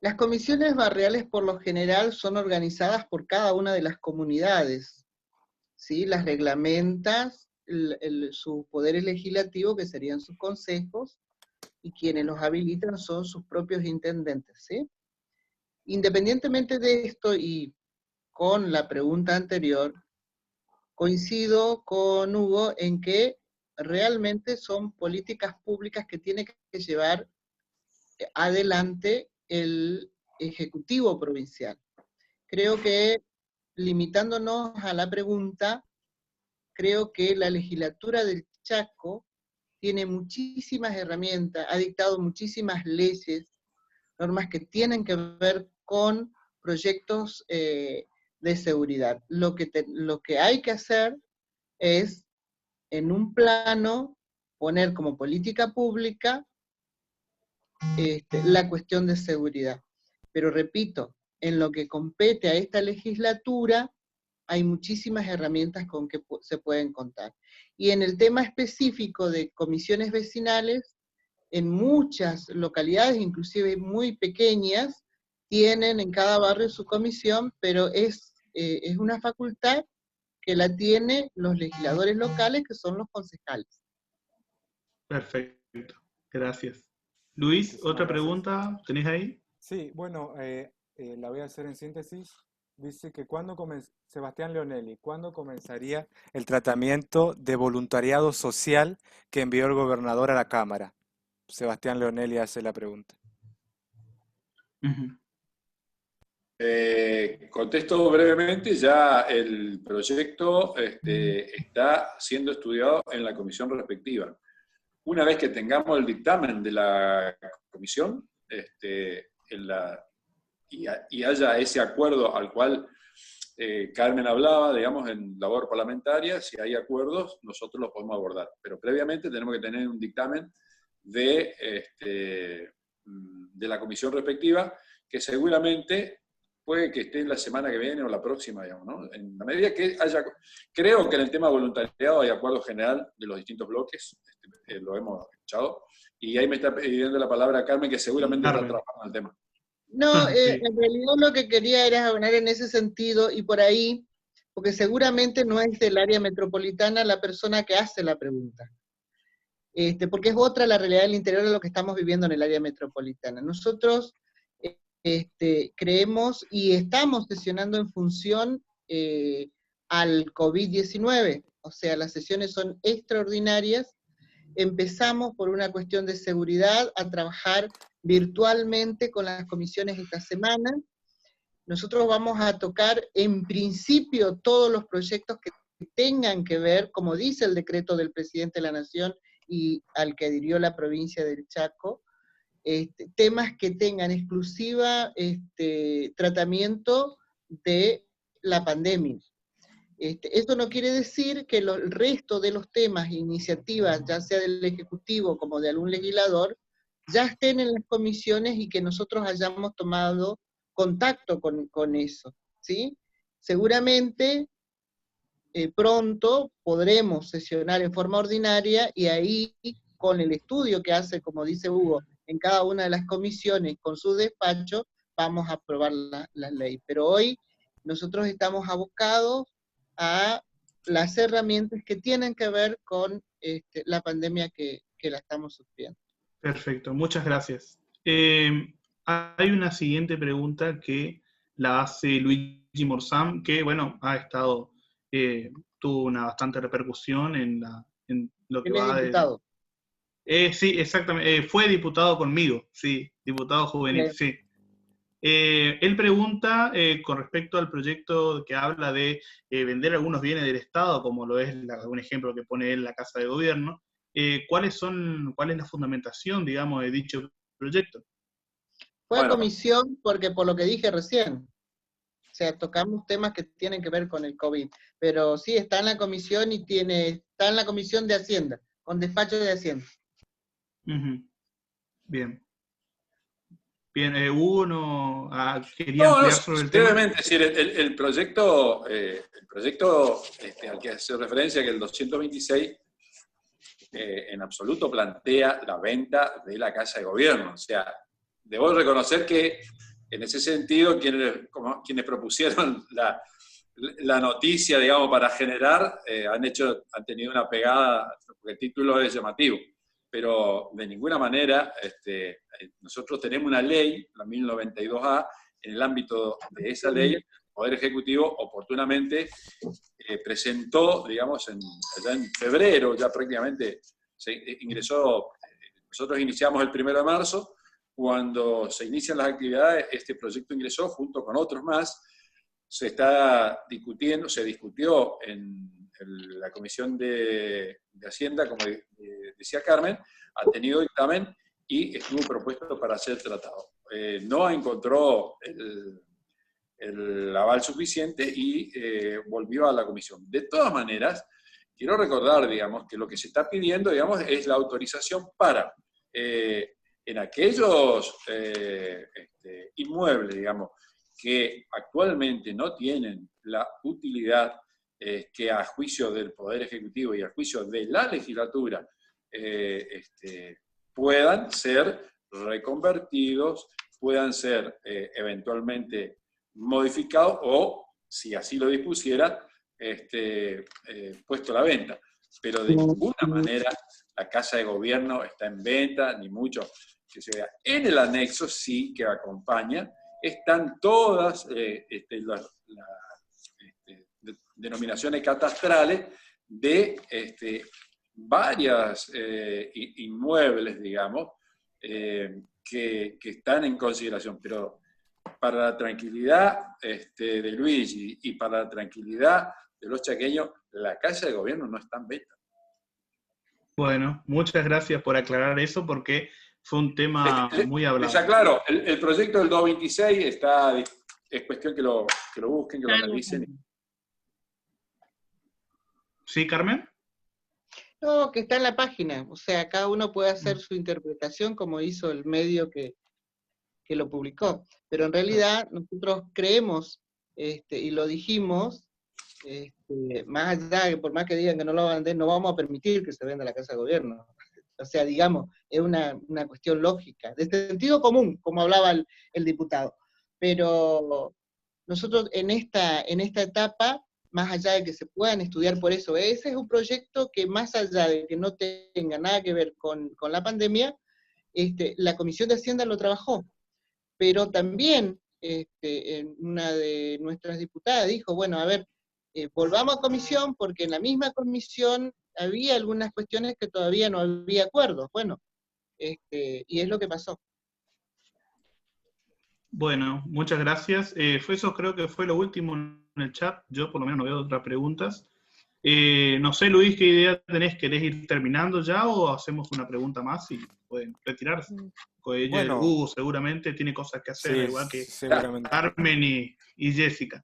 las comisiones barriales por lo general son organizadas por cada una de las comunidades, ¿sí? Las reglamenta sus poderes legislativos, que serían sus consejos, y quienes los habilitan son sus propios intendentes, ¿sí? Independientemente de esto, y con la pregunta anterior, coincido con Hugo en que realmente son políticas públicas que tiene que llevar adelante el Ejecutivo Provincial. Creo que, limitándonos a la pregunta, creo que la legislatura del Chaco tiene muchísimas herramientas, ha dictado muchísimas leyes, normas que tienen que ver con proyectos de seguridad. Lo que hay que hacer es, en un plano, poner como política pública la cuestión de seguridad. Pero repito, en lo que compete a esta legislatura, hay muchísimas herramientas con que se pueden contar. Y en el tema específico de comisiones vecinales, en muchas localidades, inclusive muy pequeñas, tienen en cada barrio su comisión, pero es una facultad que la tienen los legisladores locales, que son los concejales. Perfecto, gracias. Luis, ¿otra pregunta tenés ahí? Sí, bueno, la voy a hacer en síntesis. Dice que Sebastián Leonelli, ¿cuándo comenzaría el tratamiento de voluntariado social que envió el gobernador a la Cámara? Sebastián Leonelli hace la pregunta. Contesto brevemente, ya el proyecto está siendo estudiado en la comisión respectiva. Una vez que tengamos el dictamen de la comisión, y haya ese acuerdo al cual Carmen hablaba, digamos, en labor parlamentaria. Si hay acuerdos, nosotros los podemos abordar. Pero previamente tenemos que tener un dictamen de la comisión respectiva, que seguramente puede que esté la semana que viene o la próxima, digamos, ¿no? En la medida que haya... Creo que en el tema voluntariado hay acuerdo general de los distintos bloques, lo hemos escuchado, y ahí me está pidiendo la palabra Carmen, que seguramente está trabajando en el tema. No, Sí. en realidad lo que quería era abonar en ese sentido, y por ahí, porque seguramente no es del área metropolitana la persona que hace la pregunta. Porque es otra la realidad del interior de lo que estamos viviendo en el área metropolitana. Nosotros creemos y estamos sesionando en función al COVID-19, o sea, las sesiones son extraordinarias. Empezamos por una cuestión de seguridad a trabajar virtualmente con las comisiones esta semana. Nosotros vamos a tocar en principio todos los proyectos que tengan que ver, como dice el decreto del presidente de la Nación y al que adhirió la provincia del Chaco, temas que tengan exclusiva tratamiento de la pandemia. Esto no quiere decir que el resto de los temas e iniciativas, ya sea del Ejecutivo como de algún legislador, ya estén en las comisiones y que nosotros hayamos tomado contacto con eso, ¿sí? Seguramente pronto podremos sesionar en forma ordinaria y ahí, con el estudio que hace, como dice Hugo, en cada una de las comisiones con su despacho, vamos a aprobar la ley. Pero hoy nosotros estamos abocados a las herramientas que tienen que ver con la pandemia que la estamos sufriendo. Perfecto, muchas gracias. Hay una siguiente pregunta que la hace Luigi Morsam, que bueno, tuvo una bastante repercusión en lo que Él es va diputado. Sí, exactamente. Fue diputado conmigo, sí, diputado juvenil, sí. Él pregunta con respecto al proyecto que habla de vender algunos bienes del Estado, como lo es un ejemplo que pone él, la Casa de Gobierno. ¿Cuál es la fundamentación, digamos, de dicho proyecto? Fue a comisión porque, por lo que dije recién, o sea, tocamos temas que tienen que ver con el COVID, pero sí está en la comisión y está en la comisión de Hacienda, con despacho de Hacienda. Bien. Bien, Hugo quería ampliar sobre el tema. Brevemente, es decir, el proyecto al que hace referencia, que el 226, en absoluto plantea la venta de la Casa de Gobierno. O sea, debo reconocer que en ese sentido quienes propusieron la noticia, digamos, para generar, han tenido una pegada, porque el título es llamativo, pero de ninguna manera nosotros tenemos una ley, la 1092A, en el ámbito de esa ley, el Poder Ejecutivo oportunamente presentó, digamos, allá en febrero, ya prácticamente se ingresó, nosotros iniciamos el 1 de marzo, cuando se inician las actividades, este proyecto ingresó junto con otros más, se discutió en la Comisión de Hacienda, como decía Carmen, ha tenido dictamen y estuvo propuesto para ser tratado. No encontró el aval suficiente y volvió a la comisión. De todas maneras, quiero recordar, digamos, que lo que se está pidiendo, digamos, es la autorización para, en aquellos inmuebles, digamos, que actualmente no tienen la utilidad que a juicio del Poder Ejecutivo y a juicio de la legislatura puedan ser reconvertidos, puedan ser eventualmente modificados o, si así lo dispusiera, puesto a la venta. Pero de ninguna manera la Casa de Gobierno está en venta, ni mucho que se vea. En el anexo sí que acompaña, están todas las denominaciones catastrales de varias inmuebles, digamos, que están en consideración. Pero para la tranquilidad de Luigi y para la tranquilidad de los chaqueños, la Casa de Gobierno no está en venta. Bueno, muchas gracias por aclarar eso, porque Fue un tema muy hablado. Les aclaro, el proyecto del 226 es cuestión que lo busquen, que lo analicen. ¿Sí, Carmen? No, que está en la página, o sea, cada uno puede hacer su interpretación como hizo el medio que lo publicó, pero en realidad nosotros creemos, y lo dijimos, más allá de, por más que digan que no lo van a vender, no vamos a permitir que se venda la Casa de Gobierno. O sea, digamos, es una cuestión lógica, de sentido común, como hablaba el diputado. Pero nosotros en esta etapa, más allá de que se puedan estudiar por eso, ese es un proyecto que más allá de que no tenga nada que ver con la pandemia, la Comisión de Hacienda lo trabajó, pero también en una de nuestras diputadas dijo, bueno, a ver, volvamos a comisión, porque en la misma comisión había algunas cuestiones que todavía no había acuerdos. Bueno, y es lo que pasó. Bueno, muchas gracias. Eso creo que fue lo último en el chat. Yo por lo menos no veo otras preguntas. No sé, Luis, ¿qué idea tenés? ¿Querés ir terminando ya o hacemos una pregunta más y pueden retirarse? Bueno, Hugo seguramente tiene cosas que hacer, sí, igual que seguramente. Carmen y Jessica.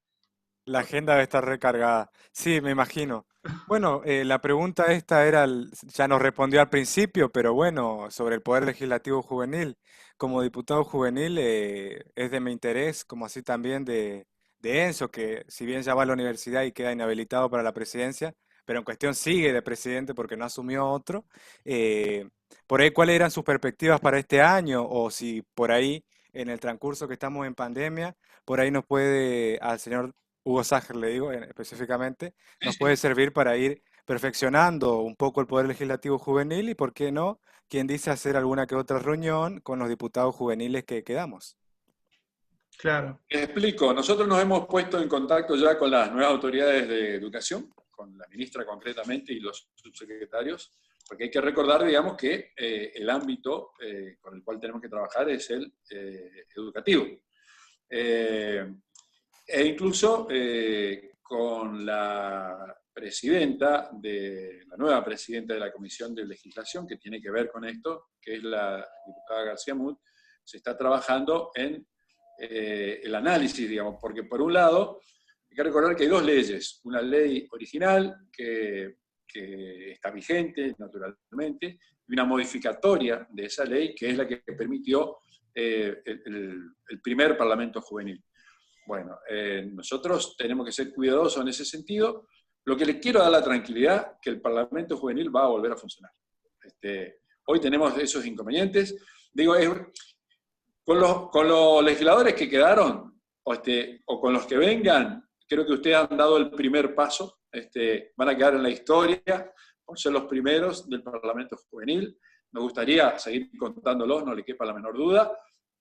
La agenda debe estar recargada. Sí, me imagino. Bueno, la pregunta esta ya nos respondió al principio, pero bueno, sobre el Poder Legislativo Juvenil. Como diputado juvenil es de mi interés, como así también de Enzo, que si bien ya va a la universidad y queda inhabilitado para la presidencia, pero en cuestión sigue de presidente porque no asumió otro. Por ahí, ¿cuáles eran sus perspectivas para este año? O si por ahí, en el transcurso que estamos en pandemia, por ahí nos puede, al señor Hugo Ságer, le digo específicamente, nos puede servir para ir perfeccionando un poco el Poder Legislativo Juvenil y, ¿por qué no? Quien dice hacer alguna que otra reunión con los diputados juveniles que quedamos. Claro. Les explico, nosotros nos hemos puesto en contacto ya con las nuevas autoridades de educación, con la ministra concretamente y los subsecretarios, porque hay que recordar, digamos, que el ámbito con el cual tenemos que trabajar es el educativo. E incluso con la nueva presidenta de la Comisión de Legislación, que tiene que ver con esto, que es la diputada García Mudd, se está trabajando en el análisis, digamos, porque por un lado hay que recordar que hay dos leyes, una ley original que está vigente naturalmente, y una modificatoria de esa ley que es la que permitió el primer Parlamento Juvenil. Bueno, nosotros tenemos que ser cuidadosos en ese sentido. Lo que les quiero dar la tranquilidad, que el Parlamento Juvenil va a volver a funcionar. Hoy tenemos esos inconvenientes. Digo, con los legisladores que quedaron, o con los que vengan, creo que ustedes han dado el primer paso. Van a quedar en la historia por ser los primeros del Parlamento Juvenil. Me gustaría seguir contándolos, no le quepa la menor duda.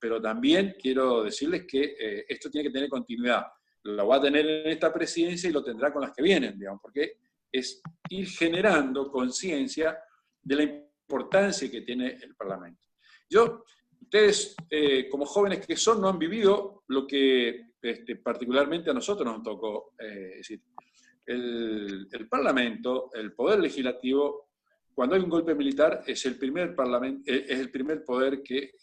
Pero también quiero decirles que esto tiene que tener continuidad. Lo va a tener en esta presidencia y lo tendrá con las que vienen, digamos, porque es ir generando conciencia de la importancia que tiene el Parlamento. Ustedes, como jóvenes que son, no han vivido lo que particularmente a nosotros nos tocó. Es decir, el Parlamento, el Poder Legislativo, cuando hay un golpe militar, es el primer poder que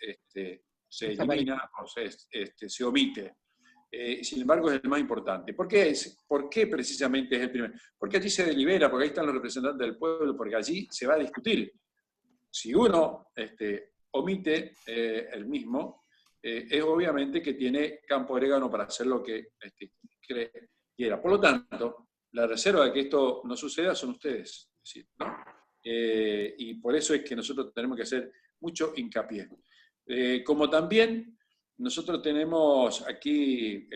se elimina o se omite. Sin embargo, es el más importante. ¿Por qué precisamente es el primero? Porque allí se delibera, porque ahí están los representantes del pueblo, porque allí se va a discutir. Si uno omite el mismo, es obviamente que tiene campo orégano para hacer lo que quiera. Por lo tanto, la reserva de que esto no suceda son ustedes. Es decir, ¿no? Y por eso es que nosotros tenemos que hacer mucho hincapié. Como también nosotros tenemos aquí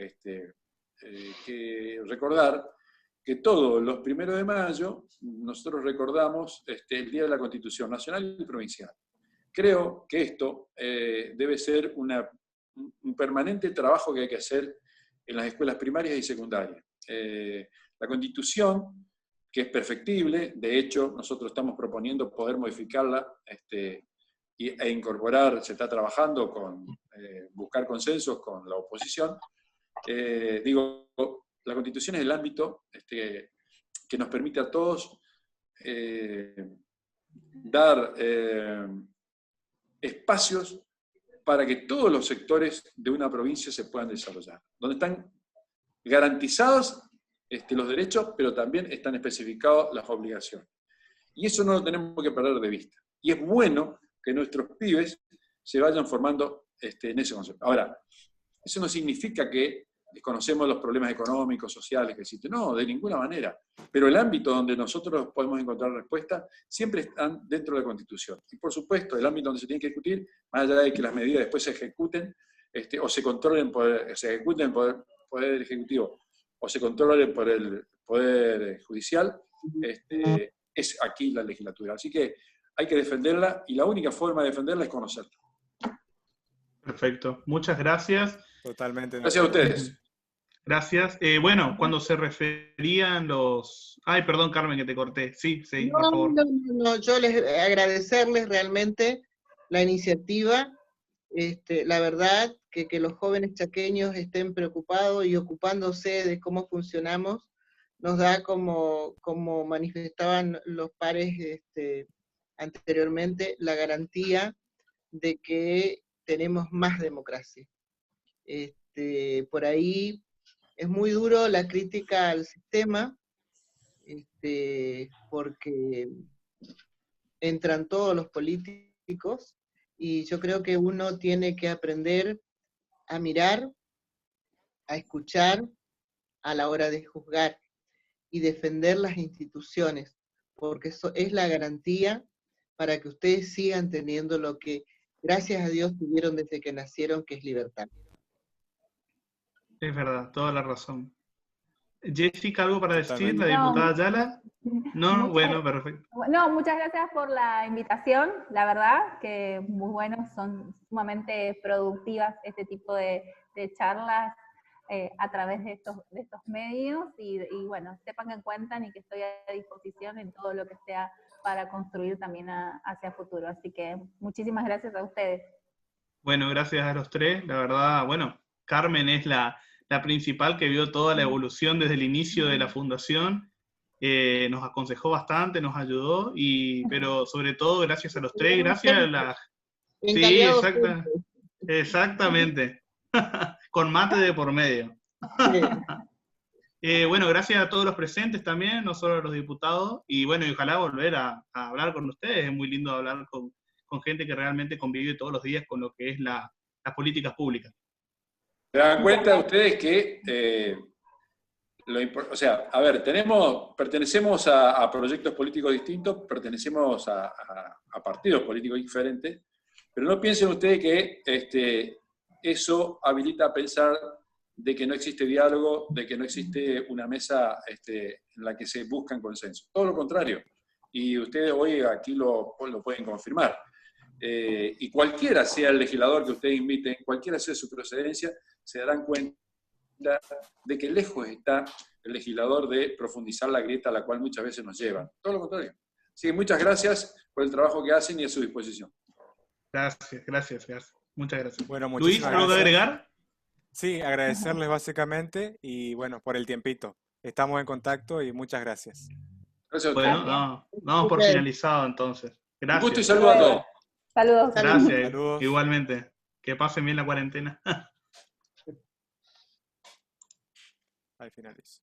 que recordar que todos los 1 de mayo nosotros recordamos el Día de la Constitución Nacional y Provincial. Creo que esto debe ser un permanente trabajo que hay que hacer en las escuelas primarias y secundarias. La Constitución, que es perfectible, de hecho nosotros estamos proponiendo poder modificarla e incorporar, se está trabajando con buscar consensos con la oposición. La Constitución es el ámbito que nos permite a todos dar espacios para que todos los sectores de una provincia se puedan desarrollar, donde están garantizados los derechos, pero también están especificadas las obligaciones. Y eso no lo tenemos que perder de vista. Y es bueno que nuestros pibes se vayan formando en ese concepto. Ahora, eso no significa que desconocemos los problemas económicos, sociales que existen. No, de ninguna manera. Pero el ámbito donde nosotros podemos encontrar respuesta siempre están dentro de la Constitución. Y por supuesto, el ámbito donde se tiene que discutir, más allá de que las medidas después se ejecuten, o se controlen, se ejecuten por el Poder Ejecutivo, o se controlen por el Poder Judicial, es aquí la legislatura. Así que hay que defenderla, y la única forma de defenderla es conocerla. Perfecto. Muchas gracias. Totalmente. Gracias a ustedes. Gracias. Bueno, cuando se referían los... Ay, perdón, Carmen, que te corté. Sí, sí, por favor. No, yo les agradecerles realmente la iniciativa. La verdad que los jóvenes chaqueños estén preocupados y ocupándose de cómo funcionamos, nos da, como manifestaban los pares anteriormente, la garantía de que tenemos más democracia. Por ahí es muy duro la crítica al sistema, porque entran todos los políticos, y yo creo que uno tiene que aprender a mirar, a escuchar a la hora de juzgar y defender las instituciones, porque eso es la garantía para que ustedes sigan teniendo lo que, gracias a Dios, tuvieron desde que nacieron, que es libertad. Es verdad, toda la razón. Jessica, ¿algo para decir? Totalmente. ¿La diputada Ayala? No, bueno, perfecto. No, muchas gracias por la invitación, la verdad, que muy buenos, son sumamente productivas este tipo de charlas a través de estos medios, y bueno, sepan que cuentan y que estoy a disposición en todo lo que sea para construir también hacia futuro. Así que muchísimas gracias a ustedes. Bueno, gracias a los tres. La verdad, bueno, Carmen es la principal que vio toda la evolución desde el inicio de la fundación. Nos aconsejó bastante, nos ayudó, pero sobre todo gracias a los tres, gracias a la... Sí, exactamente. Con mate de por medio. Bueno, gracias a todos los presentes también, no solo a los diputados, y bueno, y ojalá volver a hablar con ustedes. Es muy lindo hablar con gente que realmente convive todos los días con lo que es las políticas públicas. ¿Se dan cuenta ustedes que, o sea, a ver, pertenecemos a proyectos políticos distintos, pertenecemos a partidos políticos diferentes, pero no piensen ustedes que eso habilita a pensar de que no existe diálogo, de que no existe una mesa en la que se buscan consensos. Todo lo contrario. Y ustedes hoy aquí lo pueden confirmar. Y cualquiera sea el legislador que ustedes inviten, cualquiera sea su procedencia, se darán cuenta de que lejos está el legislador de profundizar la grieta a la cual muchas veces nos llevan. Todo lo contrario. Así que muchas gracias por el trabajo que hacen y a su disposición. Gracias. Muchas gracias. Bueno, Luis, ¿algo que agregar? Sí, agradecerles básicamente, y bueno, por el tiempito. Estamos en contacto y muchas gracias. Gracias a ustedes. Bueno, damos por finalizado entonces. Gracias. Un gusto y saludos a todos. Saludos. Gracias, Saludos. Igualmente. Que pasen bien la cuarentena. Ahí finalizo.